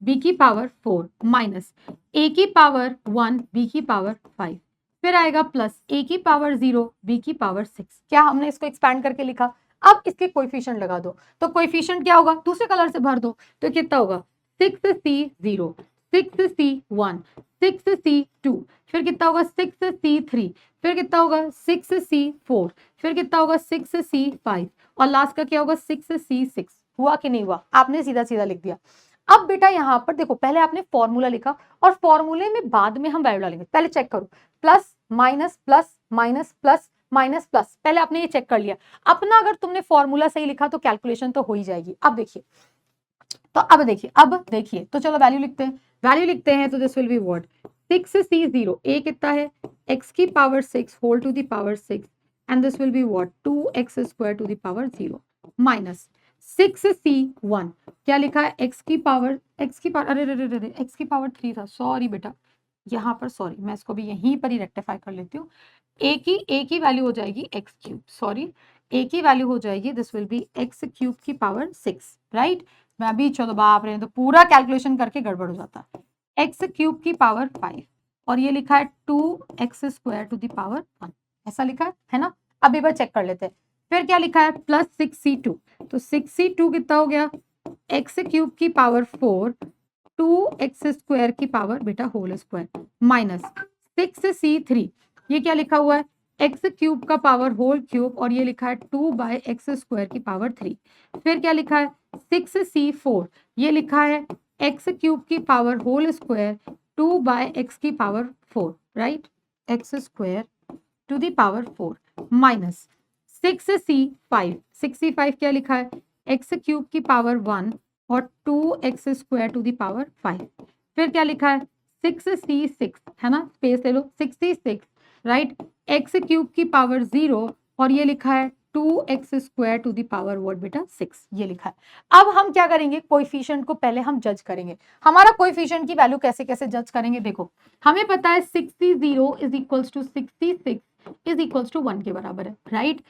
बी की पावर 4 माइनस ए की पावर 1 बी की पावर 5, फिर आएगा प्लस ए की पावर 0 बी की पावर 6। क्या हमने इसको एक्सपैंड करके लिखा? अब इसके कोएफिशिएंट लगा दो, तो कोएफिशिएंट क्या होगा, दूसरे कलर से भर दो, तो कितना होगा, 6c0, 6c1, 6c2, फिर कितना होगा 6c3, फिर कितना होगा 6c4, फिर कितना होगा 6c5, और लास्ट का क्या होगा 6c6। हुआ कि नहीं हुआ? आपने सीधा सीधा लिख दिया। अब बेटा यहाँ पर देखो, पहले आपने फॉर्मूला लिखा और फॉर्मूले में बाद में हम वैल्यू डालेंगे। पहले चेक करो, plus minus plus minus plus minus plus, पहले आपने ये चेक कर लिया अपना। अगर तुमने फॉर्मूला सही लिखा तो कैलकुलेशन तो हो ही जाएगी। अब देखिए, तो अब देखिए, तो चलो वैल्यू लिखते हैं, वैल्यू लिखते हैं, तो this will be what, 6c0, A कितना है, x की power 6 whole to the power 6, and this will be what, 2x square to the power 0 minus 6c1, क्या लिखा है, x की पावर, अरे x की पावर 3 था, सॉरी बेटा, यहाँ पर सॉरी, मैं इसको भी यहीं पर ही रेक्टिफाई कर लेती हूँ। a की वैल्यू हो जाएगी x क्यूब, सॉरी, a की वैल्यू हो जाएगी, this will B x cube की पावर 6, राइट। मैं अभी, चलो बाप रे, तो पूरा कैलकुलेशन करके गड़बड़ हो जाता है। x क्यूब की पावर 5, और ये लिखा है 2x square to the power 1, ऐसा लिखा है ना। अब एक बार चेक कर लेते हैं, फिर क्या लिखा है, प्लस 6c2, तो 6c2 कितना हो गया, x क्यूब की पावर 4, 2x स्क्वायर की पावर बेटा होल स्क्वायर, माइनस 6c3, ये क्या लिखा हुआ है, x क्यूब का पावर होल क्यूब, और ये लिखा है 2/x स्क्वायर की पावर 3, फिर क्या लिखा है 6c4, ये लिखा है x क्यूब की पावर होल स्क्वायर 2/x की power 4, right, x square to the power 4 minus 6c5 क्या लिखा है, x क्यूब की पावर 1 और 2x square to the power 5, फिर क्या लिखा है 6c6, है ना, स्पेस ले लो, 66, राइट, x क्यूब की पावर 0, और ये लिखा है 2x square to the power what बेटा 6, ये लिखा है। अब हम क्या करेंगे, कोएफिशिएंट को पहले हम जज करेंगे। हमारा कोएफिशिएंट की वैल्यू कैसे कैसे जज करेंगे, देखो हमें पता है 60 is equals to 66 is equals to 1 के बराबर है, right.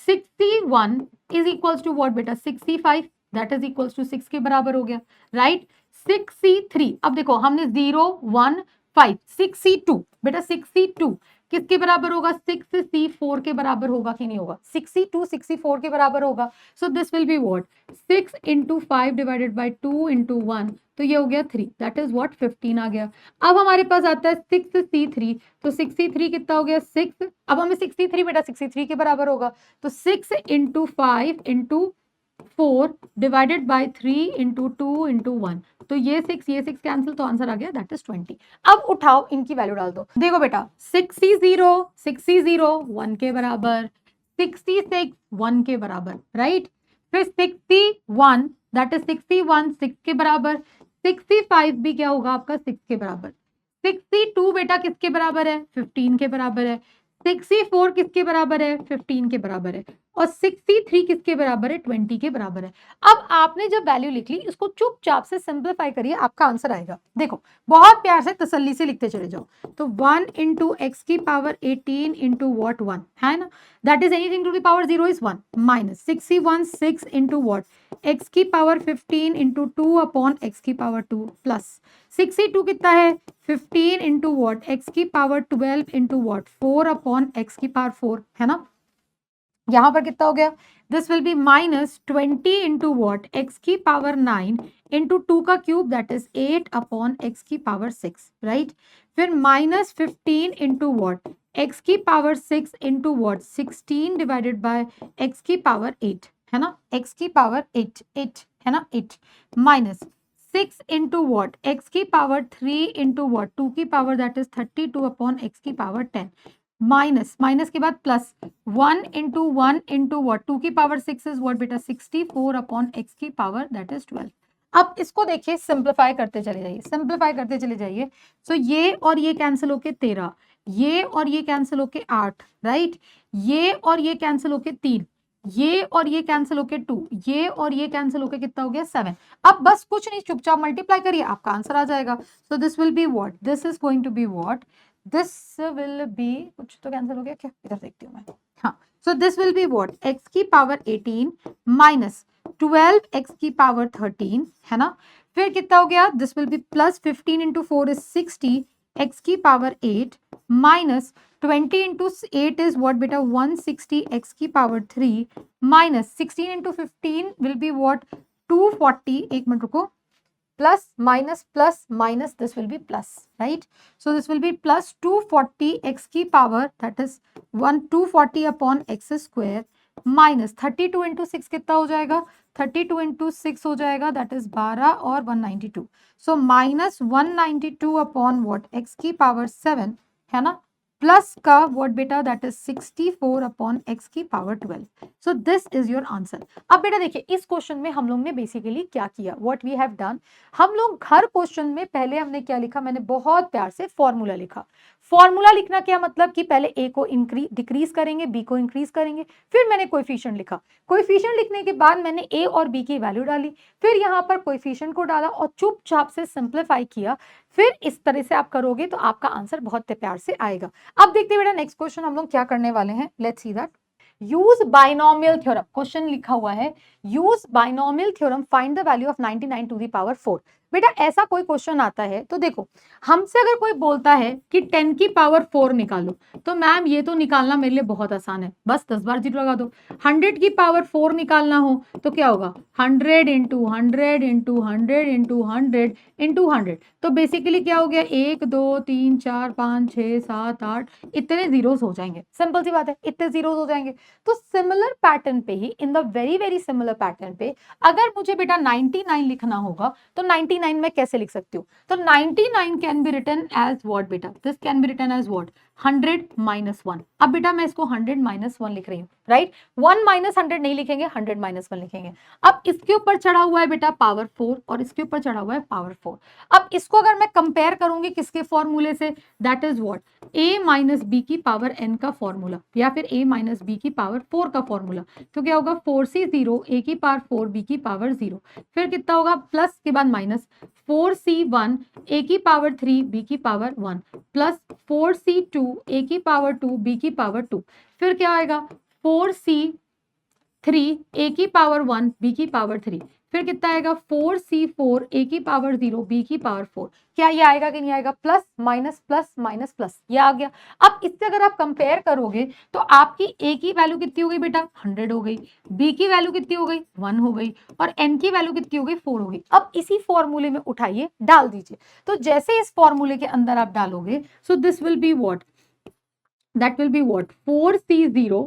61 is equals to what बेटा 65, दैट इज इक्वल्स टू 6 के बराबर हो गया, राइट। 6c3, अब देखो हमने 0 1 5, 6c2 बेटा 6c2 किसके बराबर होगा, 6c4 के बराबर होगा कि नहीं होगा, 6c2 6c4 के बराबर होगा। सो this will be what, 6 into 5 divided by 2 into 1, तो ये हो गया 3, दैट इज व्हाट 15 आ गया। अब हमारे पास आता है 6c3, तो 6c3 कितना हो गया 6, अब हमें 6c3 बेटा 6c3 के बराबर होगा, तो 6 into 5 into 4 divided by 3 into 2 into 1, तो ये 6 कैंसिल, तो आंसर आ गया दैट इज 20। अब उठाओ इनकी वैल्यू डाल दो, देखो बेटा 6c0 1 के बराबर, 66 1 के बराबर, राइट, फिर 61 दैट इज 61 6 के बराबर, 65 भी क्या होगा आपका 6 के बराबर, 62 बेटा किसके बराबर है 15 के बराबर है, 64 किसके बराबर है 15 के बराबर है, और 63 किसके बराबर है 20 के बराबर है। अब आपने जब वैल्यू लिख ली, इसको चुपचाप से सिंप्लीफाई करिए, आपका आंसर आएगा। देखो बहुत प्यार से तसल्ली से लिखते चले जाओ, तो 1 इंटू एक्स की पावर 18 इंटू वॉट 1 है ना, that is anything to the power 0 is 1 minus 61 6 into what X की पावर 15 इंटू 2 अपॉन एक्स की पावर 2 प्लस 62 कितना है 15 इंटू वॉट एक्स की power 12 into what 4 upon X की पावर 4, है ना। यहां पर कितना हो गया, this will be minus 20 into what X की पावर 9 इंटू 2 का cube that is 8 upon X की पावर 6, राइट। फिर माइनस 15 इंटू वॉट एक्स की power 6 into what 16 divided by x की पावर 8, है ना, एक्स की पावर 8 है ना 8 माइनस 6 इंटू वॉट एक्स की पावर 3 इंटू वॉट 2 की power that is 32 upon X की पावर 10, माइनस, माइनस के बाद प्लस 1 इंटू 1 इंटू वॉट 2 की पावर 6 इज वॉट बेटा 64 अपॉन x की पावर दैट इज 12। अब इसको देखिए, सिंप्लीफाई करते चले जाइए, सिंप्लीफाई करते चले जाइए। सो ये और ये कैंसिल होके 13, ये और ये कैंसिल होके 8, राइट, ये और ये कैंसिल होके 3, ये और ये कैंसिल होके 2, ये और ये कैंसिल होके कितना हो गया 7। अब बस कुछ नहीं, चुपचाप मल्टीप्लाई करिए, आपका आंसर आ जाएगा। So this will be what, this is going to be what, this will be, कुछ तो कैंसिल हो गया क्या, इधर देखती हूँ मैं, हाँ। सो this will be what, x की पावर 18 माइनस 12 x की पावर 13, है ना। फिर कितना हो गया, this will be plus 15 into 4 is 60 x की power 8 minus 20 into 8 is what बेटा 160 x की power 3 minus 16 into 15 will be what 240, एक मिनट रुको, plus minus this will be plus, right? So this will be plus 240 x की power that is 240 upon x square minus 32 into 6 कितना हो जाएगा, 32 into 6 हो जाएगा that is 12 और 192। So minus 192 upon what x की power 7, है ना, प्लस का व्हाट बेटा दैट इज 64 अपॉन x की power 12। So this is your answer. अब बेटा देखिए, इस क्वेश्चन में हम लोग ने बेसिकली क्या किया, व्हाट वी हैव डन, हम लोग हर क्वेश्चन में पहले हमने क्या लिखा, मैंने बहुत प्यार से फॉर्मूला लिखा। फॉर्मूला लिखना क्या मतलब कि पहले a को डिक्रीज करेंगे, b को इंक्रीज करेंगे, फिर मैंने कोएफिशिएंट लिखा। कोएफिशिएंट लिखने के बाद मैंने a और b की वैल्यू डाली, फिर यहाँ पर कोएफिशिएंट को डाला और चुपचाप से सिंप्लीफाई किया। फिर इस तरह से आप करोगे तो आपका आंसर बहुत प्यार से आएगा। अब देखते हैं बेटा नेक्स्ट क्वेश्चन हम लोग क्या करने वाले हैं, let's see that. Use binomial theorem, question लिखा हुआ है use binomial theorem find the value of 99 to the power 4। बेटा ऐसा कोई क्वेश्चन आता है तो देखो, हमसे अगर कोई बोलता है कि 10 की पावर 4 निकालो, तो मैम ये तो निकालना मेरे लिए बहुत आसान है, बस 10 बार जीरो लगा दो। 100 की पावर 4 निकालना हो तो क्या होगा, 100 इंटू 100 इंटू 100 इंटू 100 इंटू 100। तो बेसिकली क्या हो गया, 1 2 3 4 5 6 7 8, इतने जीरोस हो जाएंगे। सिंपल सी बात है, इतने जीरोस हो जाएंगे। तो सिमिलर पैटर्न पे ही, in the very very similar pattern पे, अगर मुझे बेटा 99 लिखना होगा तो 99 मैं कैसे लिख सकती हूँ, तो 99 can be written as what बेटा, this can be written as what 100 minus 1। अब बेटा मैं इसको 100 माइनस 1 लिख रही हूँ, राइट, 1 माइनस 100 नहीं लिखेंगे, 100 माइनस 1 लिखेंगे। अब इसके ऊपर चढ़ा हुआ है बेटा पावर 4 और इसके ऊपर चढ़ा हुआ है पावर 4। अब इसको अगर मैं कंपेयर करूंगी किसके फॉर्मूले से, that is what a minus B की पावर n का फॉर्मूला, या फिर a माइनस बी की पावर 4 का फॉर्मूला। तो क्या होगा 4c0 a की पावर 4 b की पावर 0, फिर कितना होगा प्लस के बाद माइनस 4c1 a की पावर 3 b की पावर 1 प्लस 4c2 a की पावर 2 b की पावर 2, फिर क्या आएगा 4c3 a की पावर 1 b की पावर 3, फिर कितना आएगा 4c4 a की पावर 0 b की पावर 4। क्या ये आएगा कि नहीं आएगा, plus minus plus minus plus, ये आ गया। अब इससे अगर आप कंपेयर करोगे तो आपकी a की वैल्यू कितनी हो गई बेटा 100 हो गई, b की वैल्यू कितनी हो गई 1 हो गई, और n की वैल्यू कितनी हो गई 4 हो गई। अब इसी फॉर्मूले में उठाइए डाल दीजिए, तो जैसे इस फॉर्मूले के अंदर आप डालोगे, सो this will be what, that will be what 4c0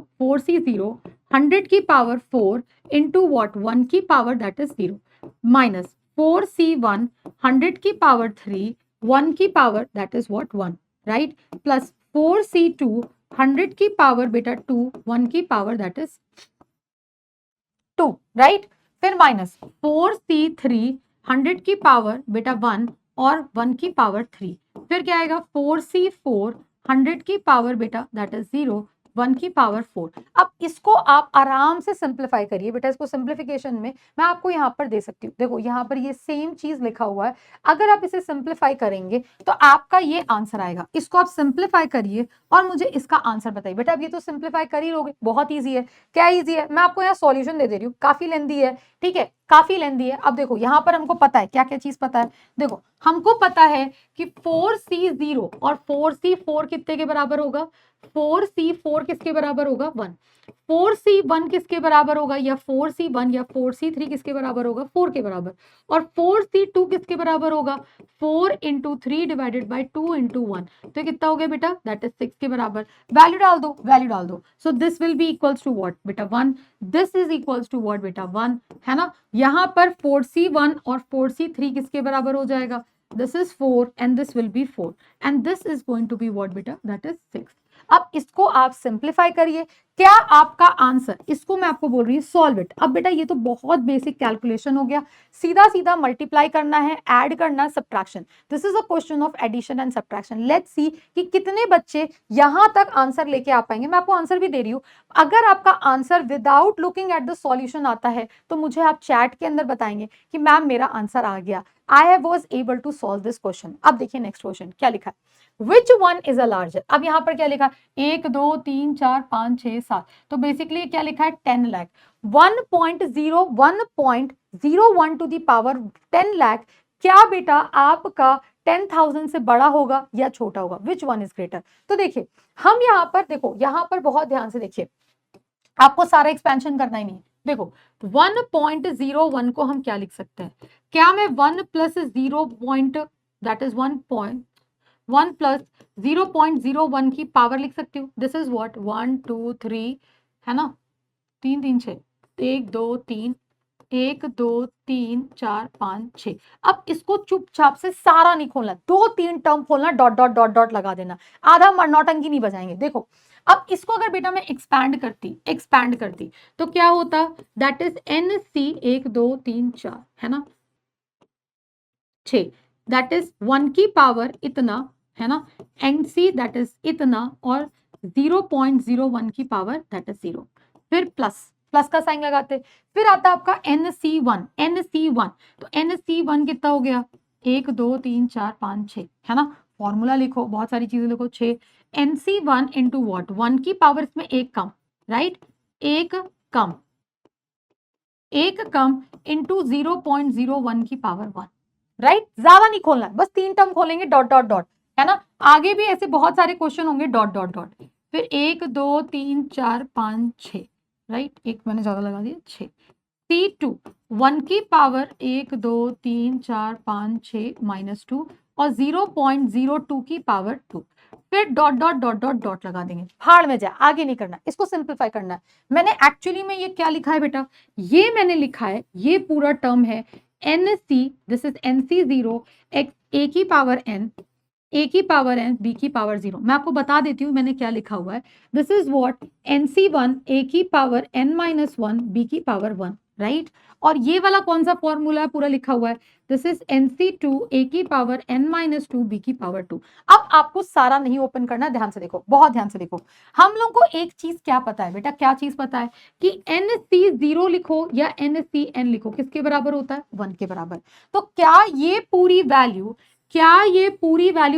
100 की पावर 4 into what 1 की power that is 0 minus 4c1 100 की पावर 3 1 की power that is what 1, right, plus 4c2 100 की पावर बेटा 2 1 की पावर that is 2, right, फिर माइनस 4c3 100 की power बेटा 1 और 1 की पावर 3, फिर क्या आएगा 4c4 100 की पावर बेटा दैट इज 0 1 की पावर 4। अब इसको आप आराम से सिंप्लीफाई करिए बेटा, इसको सिंप्लीफिकेशन में मैं आपको यहाँ पर दे सकती हूँ। देखो यहाँ पर ये सेम चीज लिखा हुआ है, अगर आप इसे सिंप्लीफाई करेंगे तो आपका ये आंसर आएगा। इसको आप सिंप्लीफाई करिए और मुझे इसका आंसर बताइए। बेटा अब ये तो सिंप्लीफाई कर ही लोगे, बहुत ईजी है। क्या ईजी है, मैं आपको यहाँ सॉल्यूशन दे रही हूँ, काफी लेंदी है, ठीक है, काफी लेंदी है। अब देखो यहाँ पर हमको पता है क्या क्या चीज पता है, देखो हमको पता है कि 4c0 और 4c4 कितने के बराबर होगा, 4c4 किसके बराबर होगा 1, 4c1 किसके बराबर होगा, या 4c1 या 4c3 किसके बराबर होगा 4 के बराबर, और 4c2 किसके बराबर होगा 4 इंटू 3 डिवाइडेड बाई 2 इंटू 1, तो कितना हो गया बेटा दैट इज 6 के बराबर। वैल्यू डाल दो, वैल्यू डाल दो, so this will be equals to what बेटा 1, this is equals to what बेटा 1, है ना। यहाँ पर 4c1 और 4c3 किसके बराबर हो जाएगा, this is 4 and this will be 4 and this is going to be what beta, that is 6। अब इसको आप सिंप्लीफाई करिए, क्या आपका आंसर, इसको मैं आपको बोल रही हूँ सॉल्व इट। अब बेटा ये तो बहुत बेसिक कैलकुलेशन हो गया, सीधा सीधा मल्टीप्लाई करना है, ऐड करना, subtraction. This is a question of addition and subtraction. Let's see कि कितने बच्चे यहां तक आंसर लेके आ पाएंगे। मैं आपको आंसर भी दे रही हूँ, अगर आपका answer without looking at the solution आता है तो मुझे आप चैट के अंदर बताएंगे कि मैम मेरा आंसर आ गया, I was able to solve this question. अब देखिए नेक्स्ट क्वेश्चन क्या लिखा है, which one is a larger. अब यहां पर क्या लिखा, 1 2 3 4 5 6 7, तो बेसिकली क्या लिखा है 10 lakh. 1.01 to the power 10 lakh, क्या बेटा आपका 10,000 से बड़ा होगा या छोटा होगा, विच वन इज ग्रेटर। तो देखिए हम यहां पर, देखो यहां पर बहुत ध्यान से देखिए, आपको सारा एक्सपेंशन करना ही नहीं है। देखो 1.01 को हम क्या लिख सकते हैं, क्या मैं 1 plus 0 point that is 1 plus 0.01 की पावर लिख सकती हूँ। दिस इज व्हाट 1 2 3 है ना, 3 3 6, 1 2 3 1 2 3 4 5 6। अब इसको चुपचाप से सारा नहीं खोलना, 2 3 टर्म खोलना, डॉट डॉट डॉट डॉट लगा देना, आधा नौटंकी नहीं बजाएंगे। देखो अब इसको अगर बेटा मैं एक्सपैंड करती तो क्या होता, दैट इज एन सी 1 2 3 4 है ना 6, दैट इज 1 की पावर इतना है ना, एन सी दैट इज इतना, और 0.01 की पावर दैट इज 0, फिर प्लस का साइन लगाते, फिर आता आपका NC1 तो NC1 कितना हो गया 1 2 3 4 5 6 है ना, फॉर्मूला लिखो, बहुत सारी चीजें लिखो, 6 NC1 इंटू वॉट 1 की पावर इसमें एक कम, राइट, एक कम इंटू 0.01 की पावर 1, राइट, ज्यादा नहीं खोलना, बस 3 टर्म खोलेंगे, डॉट डॉट डॉट है ना। आगे भी ऐसे बहुत सारे क्वेश्चन होंगे, डॉट डॉट डॉट, फिर 1 2 3 4 5 6, राइट, एक मैंने ज्यादा लगा दिया 6, C2 1 की पावर 1 2 3 4 5 6 -2 और 0.02 की पावर 2, फिर dot dot dot dot dot लगा देंगे, फाड़ में जाए, आगे नहीं करना, इसको सिंप्लीफाई करना है। मैंने एक्चुअली में ये क्या लिखा है बेटा, ये मैंने लिखा है, ये पूरा टर्म है NC, this is NC0 x a की पावर n, a की पावर n, b की पावर 0। मैं आपको बता देती हूँ मैंने क्या लिखा हुआ है, this is what NC1 a की पावर n-1 b की पावर 1, राइट, और ये वाला कौन सा फॉर्मूला है, पूरा लिखा हुआ है, दिस इज NC2 a की पावर n-2 b की पावर 2। अब आपको सारा नहीं ओपन करना, ध्यान से देखो, बहुत ध्यान से देखो, हम लोग को एक चीज क्या पता है बेटा, क्या चीज पता है कि NC0 लिखो या NCN लिखो, किसके बराबर होता है, 1 के बराबर। तो क्या ये पूरी वैल्यू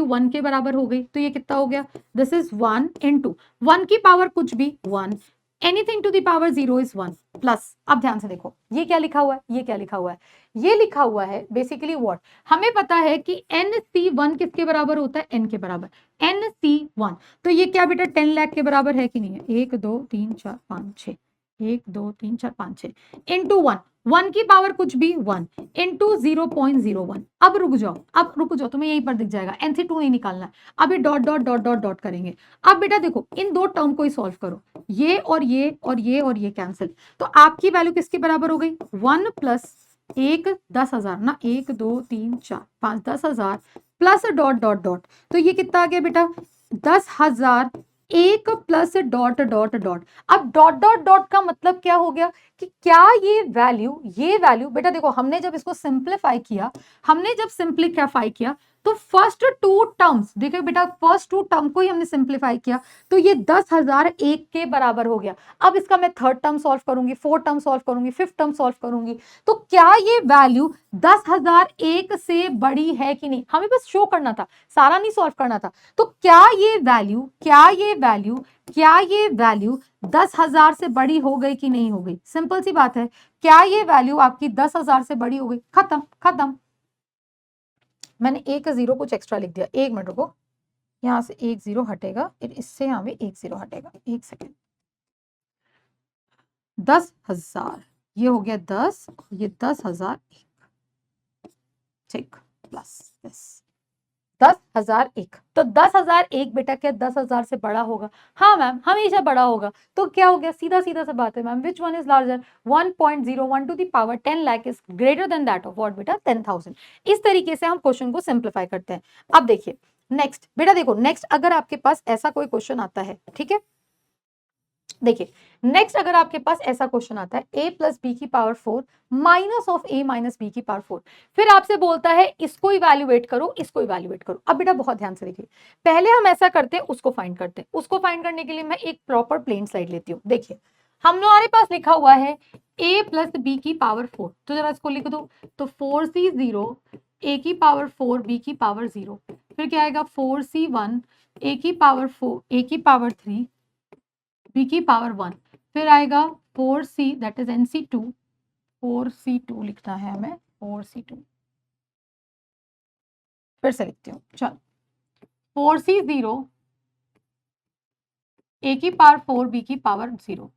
1 के बराबर हो गई, तो ये कितना हो गया, दिस इज 1 इंटू 1 की पावर कुछ भी 1, anything to the power 0 is 1 plus. अब ध्यान से देखो ये क्या लिखा हुआ है, ये लिखा हुआ है बेसिकली व्हाट, हमें पता है कि NC1 किसके बराबर होता है, n के बराबर, NC1, तो ये क्या बेटा 10 लाख के बराबर है कि नहीं है, 1 2 3 4 5 6, 1 2 3 4 5 6 इंटू 1 की पावर कुछ भी 1 इंटू 0.01। अब रुक जाओ, तुम्हें यहीं पर दिख जाएगा, NC2 नहीं निकालना, अभी dot dot dot dot dot करेंगे। अब बेटा देखो इन दो टर्म को ही सॉल्व करो, ये और ये और ये और ये कैंसिल, तो आपकी वैल्यू किसके बराबर हो गई, 1 प्लस 1 10,000 ना, 1 2 3 4 5 10,000 प्लस डॉट डॉट डॉट, तो ये कितना आ गया बेटा 10,000, 1 प्लस डॉट डॉट डॉट। अब डॉट डॉट डॉट का मतलब क्या हो गया कि क्या ये वैल्यू बेटा देखो, हमने जब इसको सिंप्लीफाई किया तो फर्स्ट 2 टर्म्स देखो बेटा, फर्स्ट 2 टर्म को ही हमने सिंप्लीफाई किया, तो ये 10,000 1 के बराबर हो गया। अब इसका मैं थर्ड टर्म सॉल्व करूंगी, फोर्थ टर्म सॉल्व करूंगी, फिफ्थ टर्म सॉल्व करूंगी, तो क्या ये वैल्यू 10,000 1 से बड़ी है कि नहीं, हमें बस शो करना था, सारा नहीं सॉल्व करना था। तो क्या ये वैल्यू 10,000 से बड़ी हो गई कि नहीं हो गई, सिंपल सी बात है, क्या ये वैल्यू आपकी 10,000 से बड़ी हो गई, खत्म। मैंने एक 0 कुछ एक्स्ट्रा लिख दिया, 1 मिनट रुको, यहां से 1 0 हटेगा, फिर इससे यहां भी 1 0 हटेगा, 1 सेकेंड, 10,000 ये हो गया 10, ये 10,000 ठीक, प्लस 10,001, तो 10,001 बेटा क्या 10,000 से बड़ा होगा, हाँ मैम हमेशा बड़ा होगा, तो क्या हो गया, सीधा सा बात है ma'am, which one is larger, 1.01 to the power 10 lakh is greater than that of what बेटा 10,000। इस तरीके से हम क्वेश्चन को सिंप्लीफाई करते हैं। अब देखिए नेक्स्ट बेटा देखो, नेक्स्ट अगर आपके पास ऐसा कोई क्वेश्चन आता है, ठीक है, देखिए नेक्स्ट अगर आपके पास ऐसा क्वेश्चन आता है a प्लस बी की power 4 minus of a minus B की पावर 4, फिर आपसे बोलता है इसको इवैल्यूएट करो, इसको इवैल्यूएट करो। अब बेटा बहुत ध्यान से देखिए, पहले हम ऐसा करते हैं, उसको फाइंड करते हैं। उसको फाइंड करने के लिए मैं एक प्रॉपर प्लेन स्लाइड लेती हूँ। देखिए हमारे पास लिखा हुआ है a प्लस बी की पावर 4, तो जरा इसको लिख दो, तो 4c 0 a की पावर 4 b की पावर 0, फिर क्या आएगा 4c1 a की पावर 4 a की पावर 3 b की पावर 1, फिर आएगा 4c that is nc2, 4c2 लिखना है हमें, 4c2 फिर से लिखती हूँ, चलो 4c0 a की पावर 4 b की पावर 0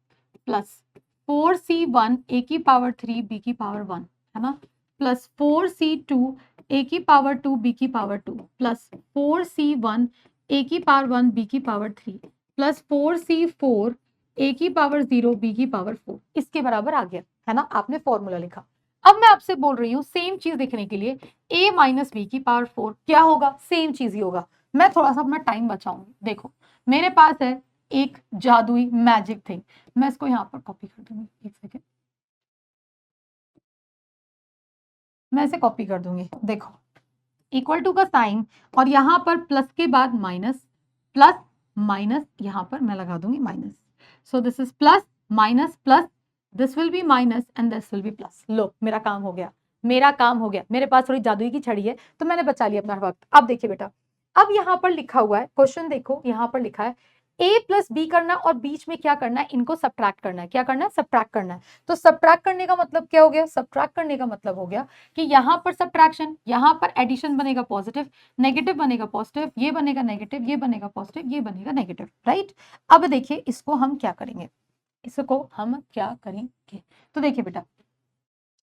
प्लस 4c1 a की पावर 3 b की पावर 1, है ना, प्लस 4c2 a की पावर 2 b की पावर 2 प्लस 4c1 a की पावर 1 b की पावर 3 प्लस 4c4 a की पावर 0 b की पावर 4, इसके बराबर आ गया, है ना, आपने फॉर्मूला लिखा। अब मैं आपसे बोल रही हूँ सेम चीज देखने के लिए a माइनस बी की पावर 4 क्या होगा, सेम चीज ही होगा। मैं थोड़ा सा अपना टाइम बचाऊंगी। देखो मेरे पास है एक जादुई मैजिक थिंग, मैं इसको यहाँ पर कॉपी कर दूंगी, एक सेकेंड, मैं इसे कॉपी कर दूंगी। देखो इक्वल टू का साइन और यहाँ पर प्लस के बाद माइनस, प्लस माइनस यहाँ पर मैं लगा दूंगी minus, so this is plus minus plus, this will be minus and this will be plus. लो मेरा काम हो गया, मेरा काम हो गया, मेरे पास थोड़ी जादुई की छड़ी है तो मैंने बचा लिया अपना वक्त। अब देखिए बेटा, अब यहाँ पर लिखा हुआ है क्वेश्चन, देखो यहाँ पर लिखा है a प्लस बी करना और बीच में क्या करना है, इनको सब्ट्रैक्ट करना है। क्या करना है, सब्ट्रैक्ट करना है। तो सब्ट्रैक्ट करने का मतलब क्या हो गया, सब्ट्रैक्ट करने का मतलब हो गया कि यहाँ पर सब्ट्रैक्शन, यहाँ पर एडिशन बनेगा पॉजिटिव, नेगेटिव बनेगा पॉजिटिव, ये बनेगा नेगेटिव, ये बनेगा पॉजिटिव, ये बनेगा नेगेटिव, राइट। अब देखिए इसको हम क्या करेंगे, इसको हम क्या करेंगे, तो देखिए बेटा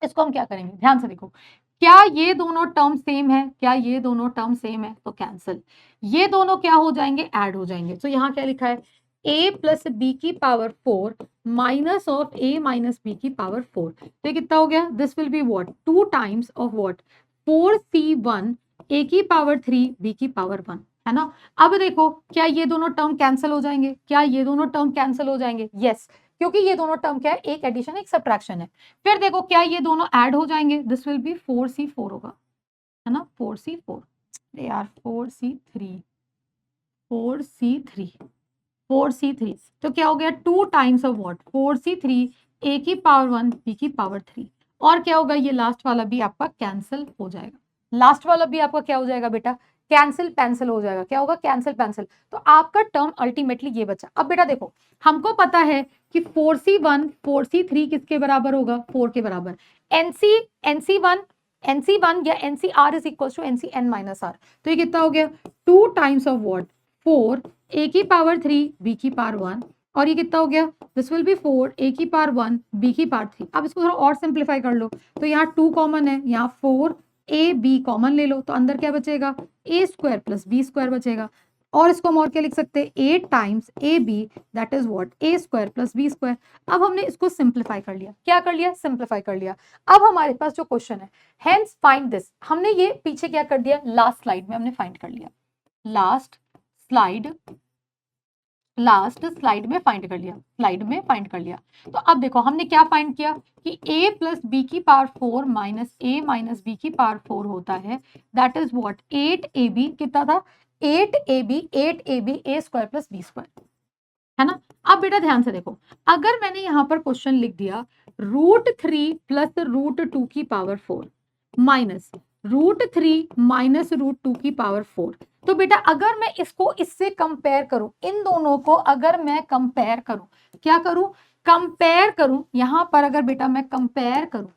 इसको हम क्या करेंगे, ध्यान से देखो, क्या ये दोनों टर्म सेम है, क्या ये दोनों टर्म सेम है, तो कैंसिल, ये दोनों क्या हो जाएंगे, ऐड हो जाएंगे। तो यहाँ क्या लिखा है a प्लस बी की power 4 minus of a minus B की पावर 4, तो कितना हो गया, this will be what, 2 times of what, 4c1 a की पावर 3 b की पावर 1, है ना। अब देखो क्या ये दोनों टर्म कैंसिल हो जाएंगे, क्या ये दोनों टर्म कैंसिल हो जाएंगे, यस, क्योंकि ये दोनों टर्म क्या है, एक एडिशन एक सब्ट्रैक्शन है। फिर देखो क्या ये दोनों ऐड हो जाएंगे, दिस विल बी 4c4 होगा, है ना, 4c4 यार, 4c3 4c3 4c3, तो क्या हो गया 2 times of what, 4c3 a की पावर 1 b की पावर 3, और क्या होगा, ये लास्ट वाला भी आपका कैंसिल हो जाएगा, लास्ट वाला भी आपका क्या हो जाएगा बेटा, कैंसिल पेंसिल हो जाएगा। क्या होगा, कैंसिल पेंसिल। तो आपका टर्म अल्टीमेटली ये बचा। अब बेटा देखो हमको पता है कि 4c1 4c3 किसके बराबर होगा, 4 के बराबर, nc1 या ncr is equal to ncn minus r, तो ये कितना हो गया 2 टाइम्स ऑफ व्हाट, 4 a की पावर 3 b की पावर 1, और ये कितना हो गया, दिस विल बी 4 a की पावर 1 b की पावर 3। अब इसको थोड़ा और सिंप्लीफाई कर लो, तो यहाँ 2 कॉमन है, यहाँ 4 a b कॉमन ले लो, तो अंदर क्या बचेगा, a square plus b square बचेगा, और इसको हम और क्या लिख सकते हैं, 8 times A B that is what, a square plus b square. अब हमने इसको सिंप्लीफाई कर लिया, क्या कर लिया, सिंप्लीफाई कर लिया। अब हमारे पास जो क्वेश्चन है, हेंस फाइंड दिस, हमने ये पीछे क्या कर दिया, लास्ट स्लाइड में हमने फाइंड कर लिया, लास्ट स्लाइड में फाइंड कर लिया, स्लाइड में फाइंड कर लिया। तो अब देखो हमने क्या फाइंड किया कि a प्लस बी की power 4 minus a minus B की पावर 4 होता है, दैट इज व्हाट 8ab, कितना था 8ab a square plus b square, है ना। अब बेटा ध्यान से देखो, अगर मैंने यहाँ पर क्वेश्चन लिख दिया √3 प्लस √2 की पावर 4 माइनस √3 माइनस √2 की पावर 4, तो बेटा अगर मैं इसको इससे कंपेयर करूं, इन दोनों को अगर मैं कंपेयर करूं, क्या करूं, कंपेयर करूं, यहां पर अगर बेटा मैं कंपेयर करूं,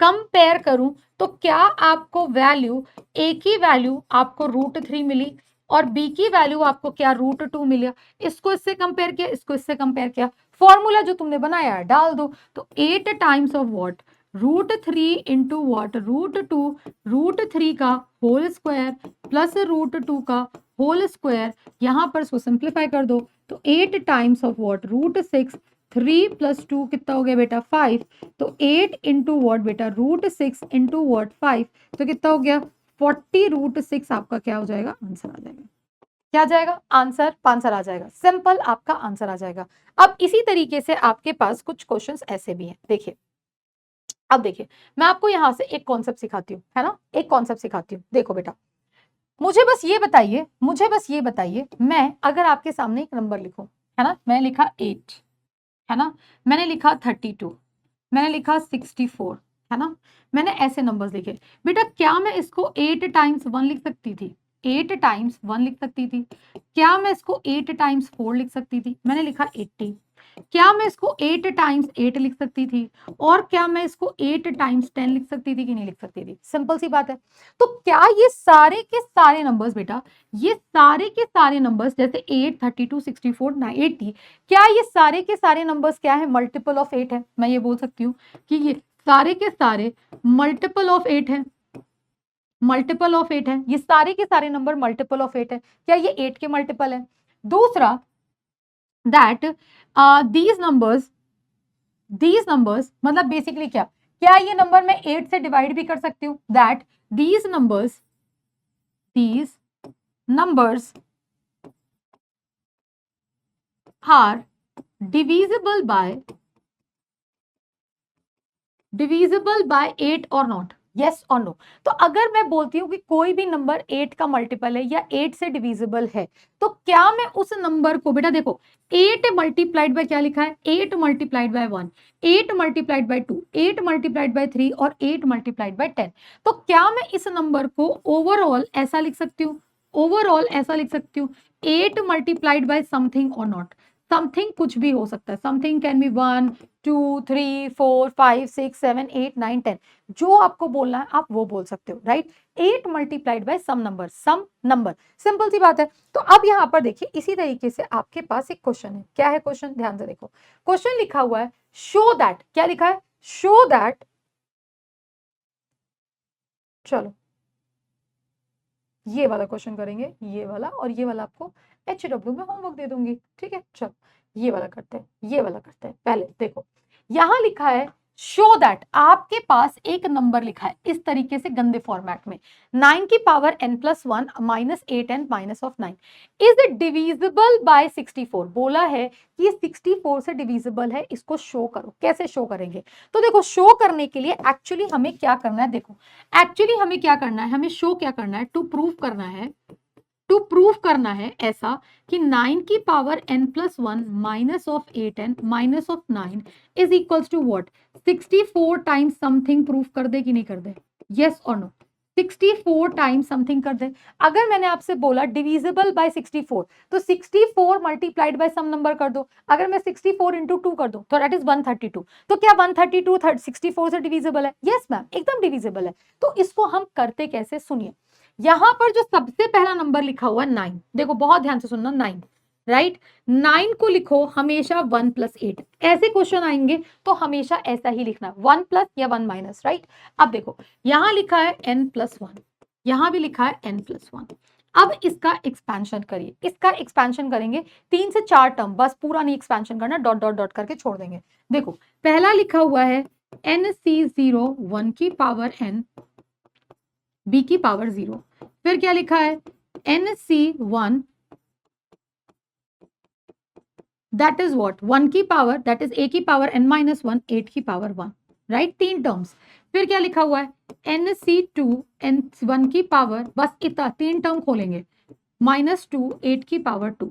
कंपेयर करूं, तो क्या आपको वैल्यू, a की वैल्यू आपको √3 मिली और b की वैल्यू आपको क्या √2 मिला। इसको इससे कंपेयर किया, इसको इससे कंपेयर किया, फॉर्मूला जो तुमने बनाया है डाल दो, तो 8 times of what, √3 into what, √2, √3 का होल स्क्वायर प्लस √2 का होल स्क्वायर, यहाँ पर इसको सिंप्लीफाई कर दो, तो 8 टाइम्स ऑफ व्हाट, √6, 3 प्लस 2 कितना हो गया बेटा 5, तो 8 इंटू व्हाट बेटा √6 इंटू व्हाट 5, तो कितना हो गया 40√6 आपका क्या हो जाएगा, आंसर आ जाएगा। क्या आ जाएगा, आंसर आ जाएगा। सिंपल आपका आंसर आ जाएगा। अब इसी तरीके से आपके पास कुछ क्वेश्चंस ऐसे भी हैं। देखिए, अब देखिए, मैं आपको यहां से एक कॉन्सेप्ट सिखाती हूँ, है ना, एक कॉन्सेप्ट सिखाती हूँ। देखो बेटा, मुझे बस ये बताइए, मैं अगर आपके सामने एक नंबर लिखूं, है ना, मैंने लिखा 8, है ना, मैंने लिखा 32, मैंने लिखा 64, है ना, मैंने ऐसे नंबर्स लिखे। बेटा क्या मैं इसको 8 टाइम्स 1 लिख सकती थी, 8 टाइम्स 1 लिख सकती थी? क्या मैं इसको 8 टाइम्स 4 लिख सकती थी? मैंने लिखा 80। क्या मैं इसको 8 टाइम्स 8 लिख सकती थी? और क्या मैं इसको 8 टाइम्स 10 लिख सकती थी कि नहीं लिख सकती थी? सिंपल सी बात है। तो क्या ये सारे के सारे नंबर्स बेटा, ये सारे के सारे नंबर्स, जैसे 8, 32, 64, 80, क्या ये सारे के सारे नंबर्स क्या है, मल्टीपल ऑफ 8 है? मैं ये बोल सकती हूँ कि ये सारे के सारे मल्टीपल ऑफ 8 है, मल्टीपल ऑफ 8 है, ये सारे के सारे नंबर मल्टीपल ऑफ 8 है। क्या ये 8 के मल्टीपल है? दूसरा, दैट दीज नंबर्स मतलब बेसिकली क्या ये नंबर मैं 8 से डिवाइड भी कर सकती हूँ? That these numbers are divisible by 8 और नॉट, यस और नो। तो अगर मैं बोलती हूँ कि कोई भी नंबर 8 का मल्टीपल है या 8 से डिविजिबल है, तो क्या मैं उस नंबर को, बेटा देखो, 8 मल्टीप्लाइड बाय क्या लिखा है, 8 multiplied bye 1, 8 multiplied bye 2, 8 multiplied bye 3 और 8 मल्टीप्लाइड बाय 10। तो क्या मैं इस नंबर को ओवरऑल ऐसा लिख सकती हूँ, ओवरऑल ऐसा लिख सकती हूँ, 8 मल्टीप्लाइड बाय समथिंग और नॉट? समथिंग कुछ भी हो सकता है, समथिंग कैन बी 1, 2, 3, 4, 5, 6, 7, 8, 9, 10, जो आपको बोलना है आप वो बोल सकते हो, right. 8 multiplied by some number, simple सी बात है। तो अब यहां पर देखिए, इसी तरीके से आपके पास एक क्वेश्चन है। क्या है क्वेश्चन, ध्यान से देखो। क्वेश्चन लिखा हुआ है शो दैट, क्या लिखा है, शो दैट, चलो ये वाला क्वेश्चन करेंगे, ये वाला, और ये वाला आपको HW में होमवर्क दे दूंगी, ठीक है। चलो ये वाला करते हैं, ये वाला करते हैं। पहले देखो, यहां लिखा है शो दैट, आपके पास एक नंबर लिखा है इस तरीके से गंदे फॉर्मेट में, 9 की power n+1 minus 8n minus of 9 is it divisible by 64। बोला है कि ये 64 से डिविजिबल है, इसको शो करो। कैसे शो करेंगे? तो देखो, शो करने के लिए एक्चुअली हमें क्या करना है, देखो एक्चुअली हमें क्या करना है, हमें शो क्या करना है, टू प्रूव करना है ऐसा कि 9 की power n+1 minus of 8n minus of 9 is equals to what, 64 times something. Proof कर दे कि नहीं कर दे, यस और नो? 64 टाइम्स समथिंग कर दे। अगर मैंने आपसे बोला डिविजिबल बाय 64, तो 64 मल्टीप्लाइड बाय सम नंबर कर दो। अगर मैं 64 इंटू 2 कर दूं तो दैट इज 132। तो क्या 132 64 से डिविजिबल है? यस मैम, एकदम डिविजिबल है। तो इसको हम करते कैसे, सुनिए। यहां पर जो सबसे पहला नंबर लिखा हुआ है 9, देखो बहुत ध्यान से सुनना, 9, राइट। 9 को लिखो हमेशा 1+8, ऐसे क्वेश्चन आएंगे तो हमेशा ऐसा ही लिखना, 1+ या 1 माइनस, राइट। अब देखो, यहां लिखा है n+1, यहां भी लिखा है n+1। अब इसका एक्सपेंशन करिए, इसका एक्सपेंशन करेंगे 3 से 4 टर्म, बस पूरा नहीं एक्सपेंशन करना, डॉट डॉट डॉट करके छोड़ देंगे। देखो पहला लिखा हुआ है NC0 1 की पावर n b की पावर 0, फिर क्या लिखा है NC1 दैट इज व्हाट, 1 की पावर, दैट इज a की पावर n-1 8 की पावर 1, राइट, 3 टर्म्स। फिर क्या लिखा हुआ है NC2 n1 की पावर, बस इतना 3 टर्म खोलेंगे, -2 8 की पावर 2।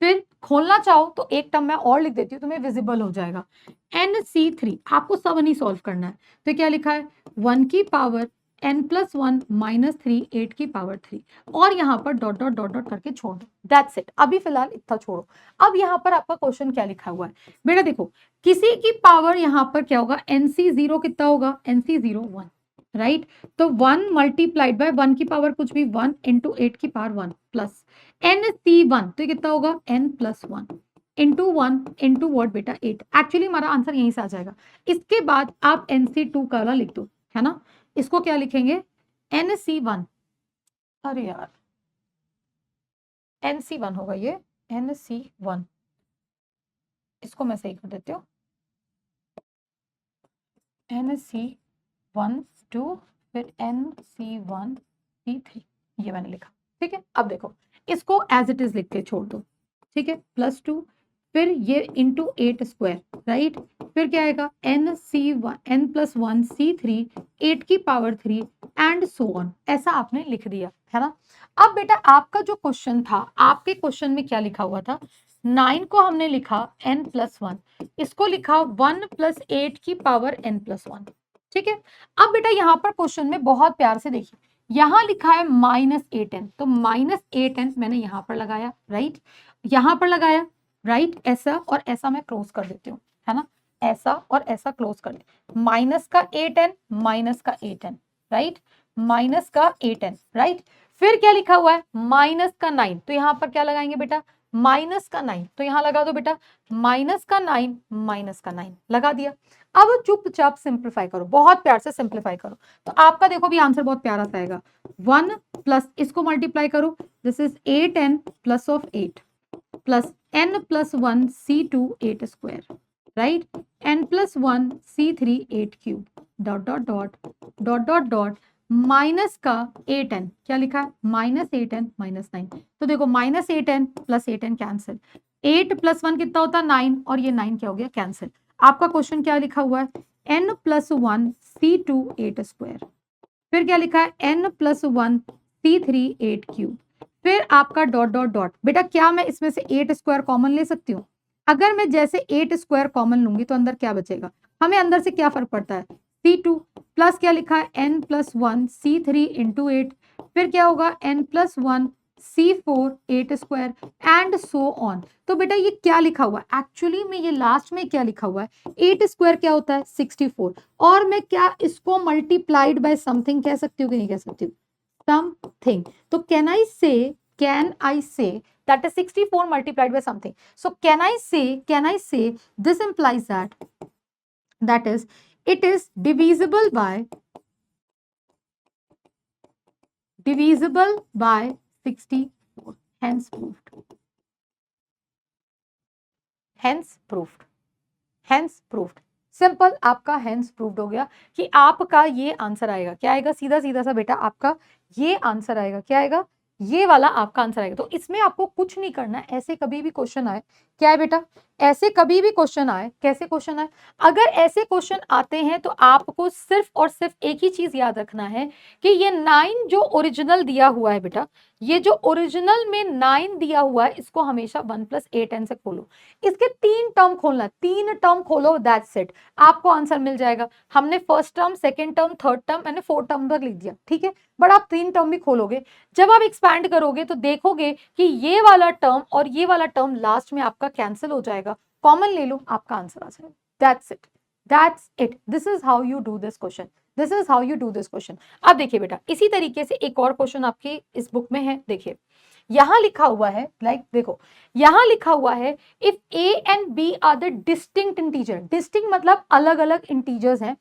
फिर खोलना चाहो तो एक टर्म मैं और लिख देती हूँ, तुम्हें विजिबल हो जाएगा। NC3 आपको सब नहीं सॉल्व करना है, तो क्या लिखा है 1 की पावर n+1 -3 8 की पावर 3, और यहां पर डॉट डॉट डॉट डॉट करके छोड़ दो, दैट्स इट। अभी फिलहाल इतना छोड़ो। अब यहां पर आपका क्वेश्चन क्या लिखा हुआ है, बेटा देखो, किसी की पावर यहां पर क्या होगा, NC0 कितना होगा, NC0 1, राइट। तो 1 मल्टीप्लाइड बाय 1 की पावर कुछ भी, 1 इंटू 8 की पावर 1 प्लस NC1, तो कितना होगा n+1 इंटू 1 इंटू वॉट बेटा 8। एक्चुअली हमारा आंसर यहीं से आ जाएगा। इसके बाद आप NC2 का वाला लिख दो, है ना। इसको क्या लिखेंगे, NC1, अरे यार NC1 होगा ये, NC1, इसको मैं सही कर देती हूँ, NC1 2, फिर NC1 C3, ये मैंने लिखा। ठीक है, अब देखो इसको एज इट इज लिख के छोड़ दो। ठीक है, +2, फिर ये इंटू 8 स्क्वायर, राइट, फिर क्या आएगा n+1 8 की पावर 3 एंड सो ऑन, ऐसा आपने लिख दिया है ना। अब बेटा आपका जो क्वेश्चन था, आपके क्वेश्चन में क्या लिखा हुआ था, 9 को हमने लिखा n+1, इसको लिखा 1 + 8 की पावर n+1। ठीक है, अब बेटा यहाँ पर क्वेश्चन में बहुत प्यार से देखिए, यहां लिखा है -8n, तो -8n मैंने यहां पर लगाया, राइट, यहां पर लगाया, राइट, ऐसा और ऐसा मैं क्लोज कर देती हूँ, है ना, ऐसा और ऐसा क्लोज कर दे, माइनस का 8n, माइनस का 8n, राइट, माइनस का 8n, राइट, फिर क्या लिखा हुआ है माइनस का 9, तो यहां पर क्या लगाएंगे बेटा माइनस का 9, तो यहां लगा दो बेटा माइनस का 9, माइनस का 9 लगा दिया। अब चुपचाप सिंप्लीफाई करो, बहुत प्यार से सिंप्लीफाई करो, तो आपका देखो भी आंसर बहुत प्यारा सा आएगा, 1 प्लस इसको मल्टीप्लाई करो, this is 8n plus of 8 plus n+1 C2 8 square, right, n+1 C3 8 cube, dot dot dot dot dot dot minus का 8n, क्या लिखा है -8n -9, तो देखो -8n प्लस 8n कैंसिल, 8 + 1 कितना होता है 9, और ये 9 क्या हो गया कैंसिल। आपका क्वेश्चन क्या लिखा हुआ है n+1 C2 8 स्क्वायर, फिर क्या लिखा है n+1 C3 8 क्यूब, फिर आपका डॉट डॉट डॉट, बेटा क्या मैं इसमें से 8 स्क्वायर कॉमन ले सकती हूँ, अगर मैं जैसे 8 स्क्वायर कॉमन लूंगी तो अंदर क्या बचेगा, हमें अंदर से क्या फर्क पड़ता है C2 प्लस क्या लिखा है n+1 C3 इंटू 8, फिर क्या होगा n+1 C4 8 square and so on. तो बेटा ये क्या लिखा हुआ है, एक्चुअली में ये लास्ट में क्या लिखा हुआ है 8 स्क्वायर क्या होता है 64, और मैं क्या इसको मल्टीप्लाइड बाय समथिंग कह सकती हूँ कि नहीं कह सकती हूँ, समथिंग, तो कैन आई से that is 64 multiplied by something, so can I say this implies that is it is divisible by 64, hence proved, simple, आपका हेंस प्रूव्ड हो गया कि आपका ये आंसर आएगा, क्या आएगा, सीधा सीधा सा बेटा आपका ये आंसर आएगा, क्या आएगा, ये वाला आपका आंसर आएगा। तो इसमें आपको कुछ नहीं करना है, ऐसे कभी भी क्वेश्चन आए, क्या है बेटा, ऐसे कभी भी क्वेश्चन आए, कैसे क्वेश्चन आए, अगर ऐसे क्वेश्चन आते हैं तो आपको सिर्फ और सिर्फ एक ही चीज याद रखना है कि ये 9 जो ओरिजिनल दिया हुआ है बेटा, ये जो ओरिजिनल में 9 दिया हुआ है, इसको हमेशा 1 + 8n से खोलो, इसके 3 टर्म खोलना, 3 टर्म खोलो, दैट्स इट, आपको आंसर मिल जाएगा। हमने first term, second term, third term, मैंने 4 टर्म तक लिख दिया, ठीक है, बट आप 3 टर्म भी खोलोगे, जब आप एक्सपैंड करोगे तो देखोगे कि ये वाला टर्म और ये वाला टर्म लास्ट में आपका कैंसिल हो जाएगा, कॉमन ले लो, आपका आंसर आ जाएगा, that's it, this is how you do this question, this is how you do this question. अब देखिए बेटा, इसी तरीके से एक और क्वेश्चन आपकी इस बुक में है, देखिए यहां लिखा हुआ है, देखो यहां लिखा हुआ है if a and b are the distinct integer, distinct मतलब अलग अलग इंटीजर्स हैं,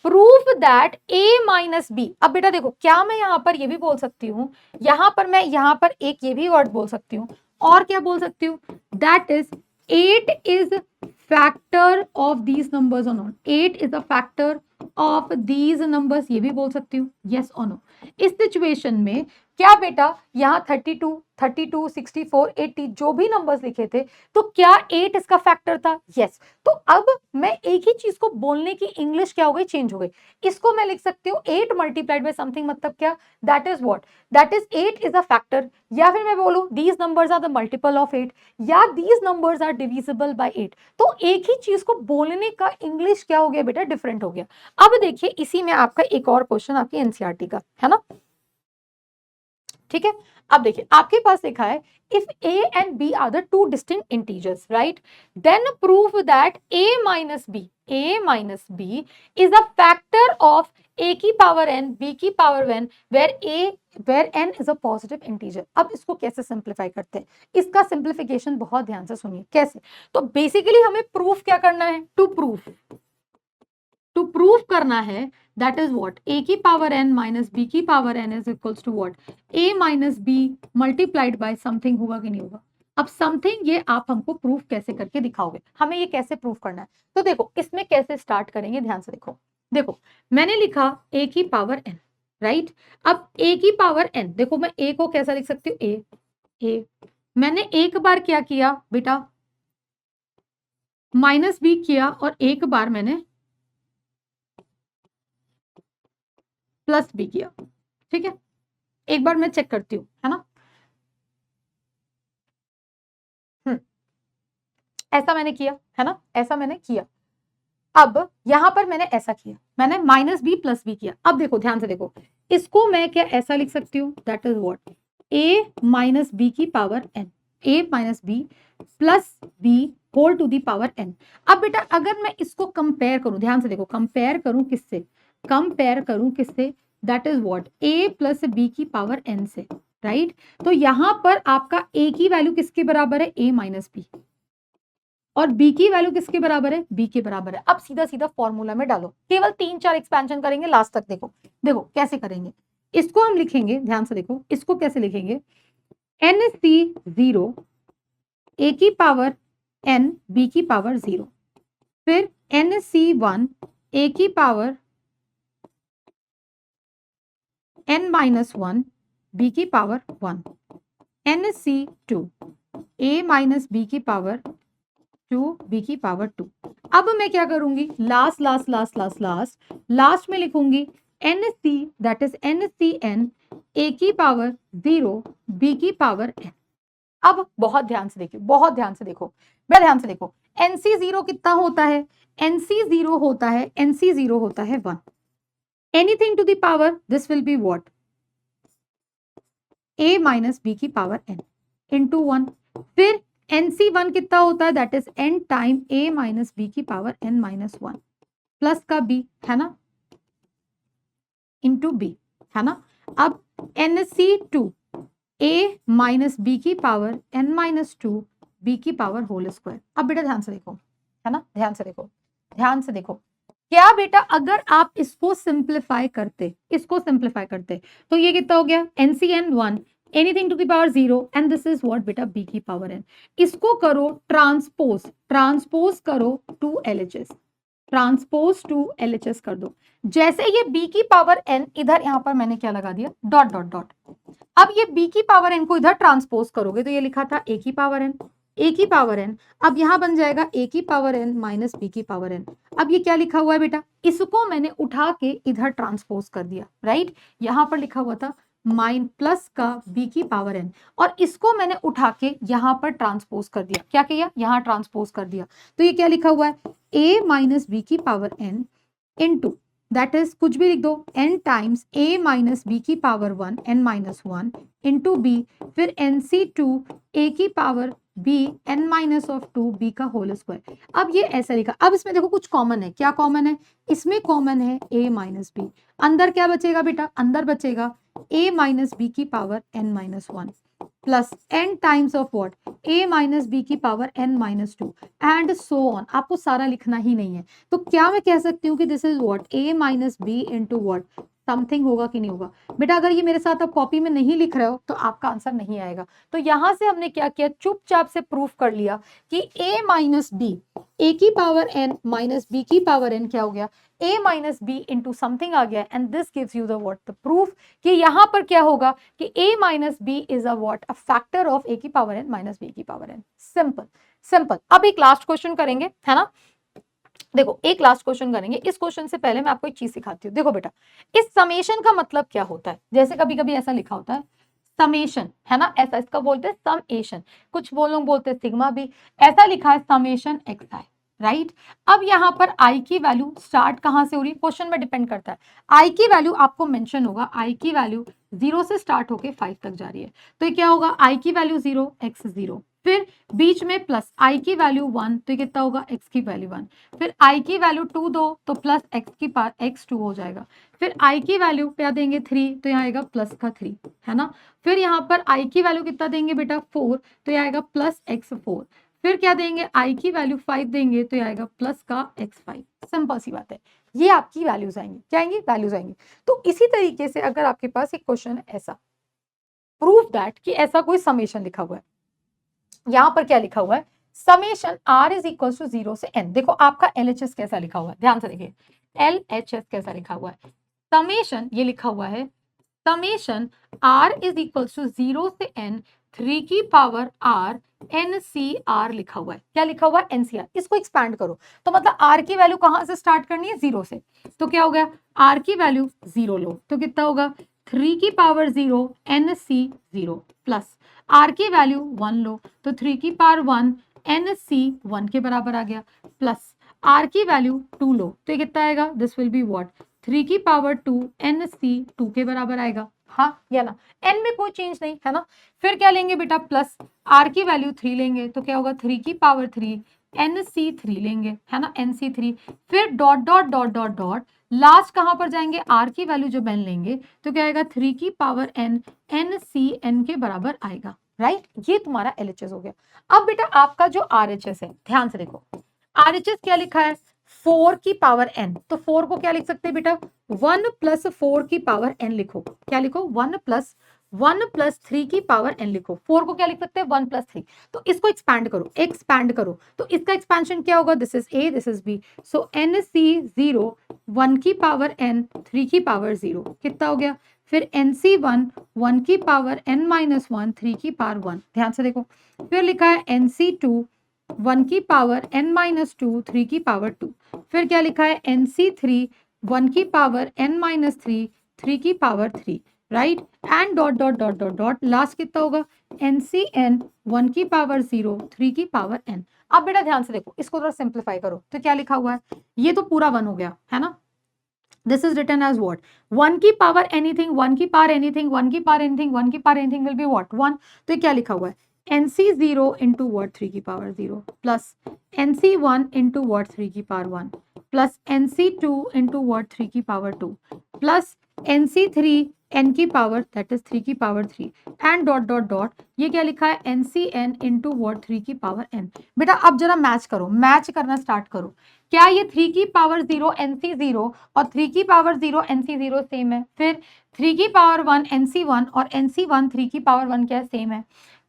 prove that a minus B. अब बेटा देखो, क्या मैं यहां पर ये भी बोल सकती हूँ, यहां पर मैं यहां पर एक ये भी वर्ड बोल सकती हूँ, और क्या बोल सकती हूँ, that is 8 is factor of these numbers और not, 8 is a factor of these numbers, ये भी बोल सकती हूँ, यस और नो। इस सिचुएशन में क्या बेटा, यहाँ 32, 64, 80 जो भी नंबर्स लिखे थे, तो क्या 8 इसका फैक्टर था, यस। तो अब मैं एक ही चीज को बोलने की इंग्लिश क्या हो गई, चेंज हो गई, इसको मैं लिख सकती हूँ 8 मल्टीप्लाइड बाय समथिंग, मतलब क्या, that is what, that is 8 is a factor, या फिर मैं बोलूं these numbers are the multiple of 8, या these numbers are divisible by 8। तो एक ही चीज को बोलने का इंग्लिश क्या हो गया बेटा, डिफरेंट हो गया। अब देखिए इसी में आपका एक और क्वेश्चन आपकी एनसीईआरटी का है ना, ठीक है। अब देखिए आपके पास लिखा है if a and b are the two distinct integers, right, then prove that a minus b is a factor of a की पावर n b की power n where n is a positive integer. अब इसको कैसे simplify करते हैं, इसका simplification बहुत ध्यान से सुनिए कैसे। तो बेसिकली हमें प्रूफ क्या करना है, टू प्रूव करना है, दैट इज व्हाट, a की पावर n माइनस b की power n is equals to what, a minus b multiplied by something, होगा कि नहीं होगा। अब समथिंग ये आप हमको प्रूफ कैसे करके दिखाओगे, हमें ये कैसे प्रूफ करना है, तो देखो इसमें कैसे स्टार्ट करेंगे, ध्यान से देखो मैंने लिखा a की पावर n, राइट। अब a की पावर n, देखो मैं a को कैसा लिख सकती हूँ, a मैंने एक बार क्या किया बेटा, माइनस b किया, और एक बार मैंने प्लस b किया, ठीक है। एक बार मैं चेक करती हूँ, है ना। ऐसा मैंने किया, है ना, ऐसा मैंने किया। अब यहां पर मैंने ऐसा किया, मैंने माइनस बी प्लस बी किया। अब देखो ध्यान से देखो, इसको मैं क्या ऐसा लिख सकती हूँ, that is what, a minus B की power n, a minus B plus B whole to the power n। अब बेटा अगर मैं इसको कंपेयर करूं, ध्यान से देखो, कंपेयर करूं किससे, कंपेयर करूं किससे, that is what, a plus B की पावर n से, राइट। तो यहां पर आपका a की वैल्यू किसके बराबर है, a माइनस बी, और b की वैल्यू किसके बराबर है, b के बराबर है। अब सीधा सीधा फॉर्मूला में डालो, केवल 3-4 एक्सपेंशन करेंगे लास्ट तक। देखो देखो कैसे करेंगे, इसको हम लिखेंगे, ध्यान से देखो, इसको कैसे लिखेंगे, NC0 a की पावर n b की पावर 0, फिर NC1 a की पावर n माइनस 1 b की power 1, NC2 a minus b की पावर 2 b की पावर 2। अब मैं क्या करूंगी, last last last last last last में लिखूंगी NC, that is NCN a की पावर 0 b की पावर n। अब बहुत ध्यान से देखिए, बहुत ध्यान से देखो, बड़ा ध्यान से देखो, NC0 कितना होता है, NC0 होता है, NC0 होता है 1, anything to the power this will be what, a minus b की पावर n इंटू 1। फिर NC1 कितना होता है, that is n time a minus b की पावर n माइनस 1 प्लस का b, है ना, इंटू b, है ना। अब NC2 a माइनस b की पावर n माइनस 2 b की पावर होल स्क्वायर। अब बेटा ध्यान से देखो, है ना, ध्यान से देखो, ध्यान से देखो, क्या बेटा अगर आप इसको सिंप्लीफाई करते, इसको सिंप्लीफाई करते, तो ये कितना हो गया, NCN1 anything to the power 0 and this is what बेटा b की पावर n। इसको करो ट्रांसपोज, ट्रांसपोज करो to LHS, transpose to LHS कर दो। जैसे ये b की पावर n, इधर यहां पर मैंने क्या लगा दिया, डॉट डॉट डॉट। अब ये b की पावर n को इधर ट्रांसपोज करोगे तो ये लिखा था a की पावर n, a की पावर n, अब यहां बन जाएगा a की पावर n माइनस b की पावर n। अब ये क्या लिखा हुआ है बेटा, इसको मैंने उठा के इधर ट्रांसपोज कर दिया, राइट। यहां पर लिखा हुआ था माइन प्लस का b की पावर n, और इसको मैंने उठा के यहां पर ट्रांसपोज कर दिया, क्या किया, यहां ट्रांसपोज कर दिया। तो ये क्या लिखा हुआ है, a माइनस b की power n into, that is कुछ भी लिख दो, n times a minus b की power 1 n minus 1 into b, फिर NC2 a की power b n minus of 2 b का होल स्क्वायर। अब ये ऐसा लिखा। अब इसमें देखो कुछ कॉमन है, क्या कॉमन है, इसमें कॉमन है a माइनस बी, अंदर क्या बचेगा बेटा, अंदर बचेगा a माइनस बी की power n minus 1 plus n times of what, a minus B की power n minus 2 and so on. आपको सारा लिखना ही नहीं है, तो क्या मैं कह सकती हूँ कि this is what, a minus B into what, something होगा कि नहीं होगा बेटा। अगर ये मेरे साथ आप कॉपी में नहीं लिख रहे हो तो आपका आंसर नहीं आएगा। तो यहां से हमने क्या किया, चुपचाप से प्रूफ कर लिया कि a माइनस बी, a की पावर n माइनस b की पावर n क्या हो गया, a minus B into something आ गया, and this gives you the what, the proof कि यहां पर क्या होगा कि a minus b is a what, a factor of a की पावर n माइनस b की पावर n। Simple simple. अब एक लास्ट क्वेश्चन करेंगे, है ना। देखो एक लास्ट क्वेश्चन करेंगे, इस क्वेश्चन से पहले मैं आपको एक चीज सिखाती हूँ। देखो बेटा, इस समेशन का मतलब क्या होता है, जैसे कभी कभी ऐसा लिखा होता है समेशन, है ना, ऐसा इसका बोलते हैं समेशन, कुछ लोग बोलते हैं सिग्मा भी, ऐसा लिखा है समेशन xi, राइट। अब यहाँ पर i की वैल्यू स्टार्ट कहां से हो रही है, क्वेश्चन में डिपेंड करता है। i की वैल्यू आपको मेंशन होगा, i की वैल्यू 0 से स्टार्ट होके 5 तक जा रही है, तो ये क्या होगा, i की वैल्यू 0 x 0, फिर बीच में प्लस i की वैल्यू 1, तो ये कितना होगा, x की वैल्यू 1, फिर i की वैल्यू 2 दो तो प्लस x की पावर x 2 हो जाएगा, फिर i की वैल्यू क्या देंगे 3, तो यहाँ आएगा प्लस का 3, है ना। फिर यहाँ पर i की वैल्यू कितना देंगे बेटा 4, तो ये आएगा प्लस x 4, फिर क्या देंगे i की वैल्यू 5 देंगे, तो ये आएगा प्लस का x 5। सिंपल सी बात है, ये आपकी वैल्यूज आएंगी, क्या आएंगी, वैल्यूज आएंगी। तो इसी तरीके से अगर आपके पास एक क्वेश्चन है ऐसा, प्रूफ दैट कि ऐसा कोई समेशन लिखा हुआ है, यहां पर क्या लिखा हुआ है, summation r is equal to 0 से n। देखो आपका LHS कैसा लिखा हुआ है, ध्यान से देखिए, LHS कैसा लिखा हुआ है, समेशन ये लिखा हुआ है, summation r is equal to 0 से n 3 की पावर r NCR लिखा हुआ है। क्या लिखा हुआ है? NCR। इसको एक्सपैंड करो तो मतलब r की वैल्यू कहां से स्टार्ट करनी है? 0 से। तो क्या हो गया? r की वैल्यू 0 लो तो कितना होगा? 3 की पावर 0 NC 0 प्लस r की वैल्यू 1 लो तो 3 की पावर 1 NC 1 के बराबर आ गया, प्लस r की वैल्यू 2 लो तो ये कितना आएगा? This will be what? 3 की पावर 2 NC 2 के बराबर आएगा। हाँ या ना? n में कोई चेंज नहीं है ना। फिर क्या लेंगे बेटा? प्लस r की वैल्यू 3 लेंगे तो क्या होगा? 3 की पावर 3 NC3 लेंगे, है ना, NC3। फिर dot dot dot dot dot last कहां पर जाएंगे? r की वैल्यू जब n लेंगे तो क्या आएगा? 3 की पावर n NCn के बराबर आएगा, राइट। ये तुम्हारा LHS हो गया। अब बेटा आपका जो RHS है, ध्यान से देखो, RHS क्या लिखा है? 4 की पावर n। तो 4 को क्या लिख सकते हैं बेटा? 1 प्लस 4 की पावर n लिखो। क्या लिखो? 1 प्लस 3 की पावर n लिखो। 4 को क्या लिख सकते हैं? 1 प्लस 3। तो इसको एक्सपैंड करो तो इसका एक्सपेंशन क्या होगा? This is a, this is b। So NC0 1 की पावर n 3 की पावर 0 कितना हो गया? फिर NC1 1 की पावर n माइनस 1 3 की पावर 1। ध्यान से देखो, फिर लिखा है NC2 1 की पावर n माइनस 2 3 की पावर 2। फिर क्या लिखा है? NC3 1 की पावर n माइनस 3 3 की power 3, right. And dot dot dot dot dot last कितना होगा? NCn 1 की पावर 0 3 की पावर n। अब बेटा ध्यान से देखो, इसको थोड़ा सिंप्लीफाई करो तो क्या लिखा हुआ है? ये तो पूरा 1 हो गया, है ना। This is written as what? 1 की पावर anything, 1 की पावर anything, 1 की पावर anything, 1 की power anything will be what? 1। तो ये क्या लिखा हुआ है? NC0 into what? 3 की power 0 plus NC1 into what? 3 की power 1 plus NC2 into what? 3 की पावर 2 plus NC3 n की पावर that is 3 की power 3 and dot dot dot ये क्या लिखा है? NCn into what? 3 की पावर n। बेटा अब जरा मैच करो, मैच करना स्टार्ट करो। क्या ये 3 की पावर 0 NC0 और 3 की पावर 0 NC0 सेम है? फिर 3 की पावर 1 NC1 और NC1 3 की पावर 1 क्या है? सेम है।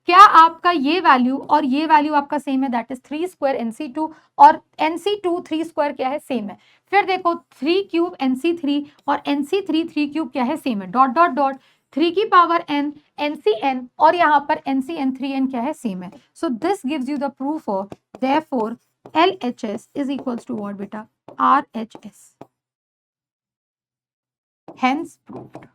क्या आपका ये वैल्यू और ये वैल्यू आपका सेम है? दैट इज 3 स्क्वायर NC2 और NC2 3 स्क्वायर क्या है? सेम है। फिर देखो 3 क्यूब NC3 और NC3 3 क्यूब क्या है? सेम है। डॉट डॉट डॉट 3 की पावर n NCn और यहाँ पर NCn 3n क्या है? सेम है। So this gives you the proof of therefore LHS is equals to what beta? RHS. Hence proved.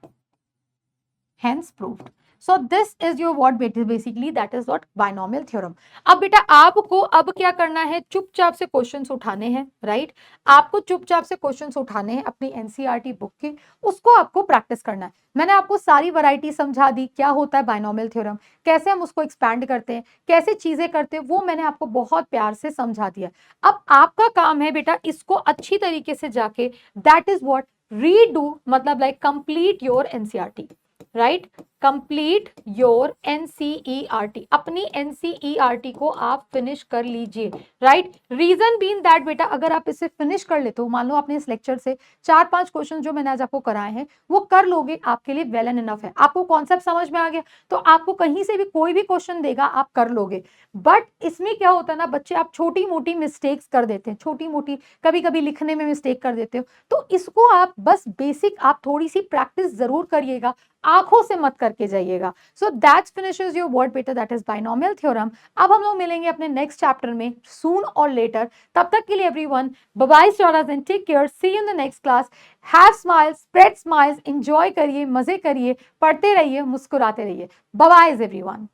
Hence proved. So this is your what basically that is what binomial theorem. अब बेटा आपको अब क्या करना है? चुपचाप से क्वेश्चंस उठाने हैं, राइट। आपको चुपचाप से क्वेश्चंस उठाने हैं अपनी NCERT बुक के, उसको आपको प्रैक्टिस करना है। मैंने आपको सारी वैरायटी समझा दी, क्या होता है बाइनोमियल थ्योरम, कैसे हम उसको एक्सपैंड करते हैं, कैसे चीजें करते हैं, वो मैंने आपको बहुत प्यार से समझा दिया। अब आपका काम है बेटा इसको अच्छी तरीके से जाके दैट इज व्हाट रीडू, मतलब like complete your NCERT, right. Complete your NCERT, अपनी NCERT को आप फिनिश कर लीजिए, राइट। रीजन बीइंग दैट बेटा अगर आप इसे फिनिश कर लेते हो, मान लो आपने इस लेक्चर से 4-5 क्वेश्चन जो मैंने आज आपको कराए हैं वो कर लोगे, आपके लिए वेल एंड इनफ है। आपको कॉन्सेप्ट समझ में आ गया तो आपको कहीं से भी कोई भी क्वेश्चन देगा आप कर लोगे। बट इसमें क्या होता है ना बच्चे, आप छोटी मोटी मिस्टेक्स कर देते हैं, छोटी मोटी कभी कभी लिखने में मिस्टेक कर देते हो, तो इसको आप बस बेसिक आप थोड़ी सी प्रैक्टिस जरूर करिएगा, आंखों से मत करके जाइएगा। So that finishes your word बेटा, दैट इज बाइनोमियल थ्योरम। अब हम लोग मिलेंगे अपने नेक्स्ट चैप्टर में सून और लेटर। तब तक के लिए everyone bye bye, students and take care, see you in the next class. Have smiles, spread smiles, enjoy करिए, मजे करिए, पढ़ते रहिए, मुस्कुराते रहिए। Bye bye everyone.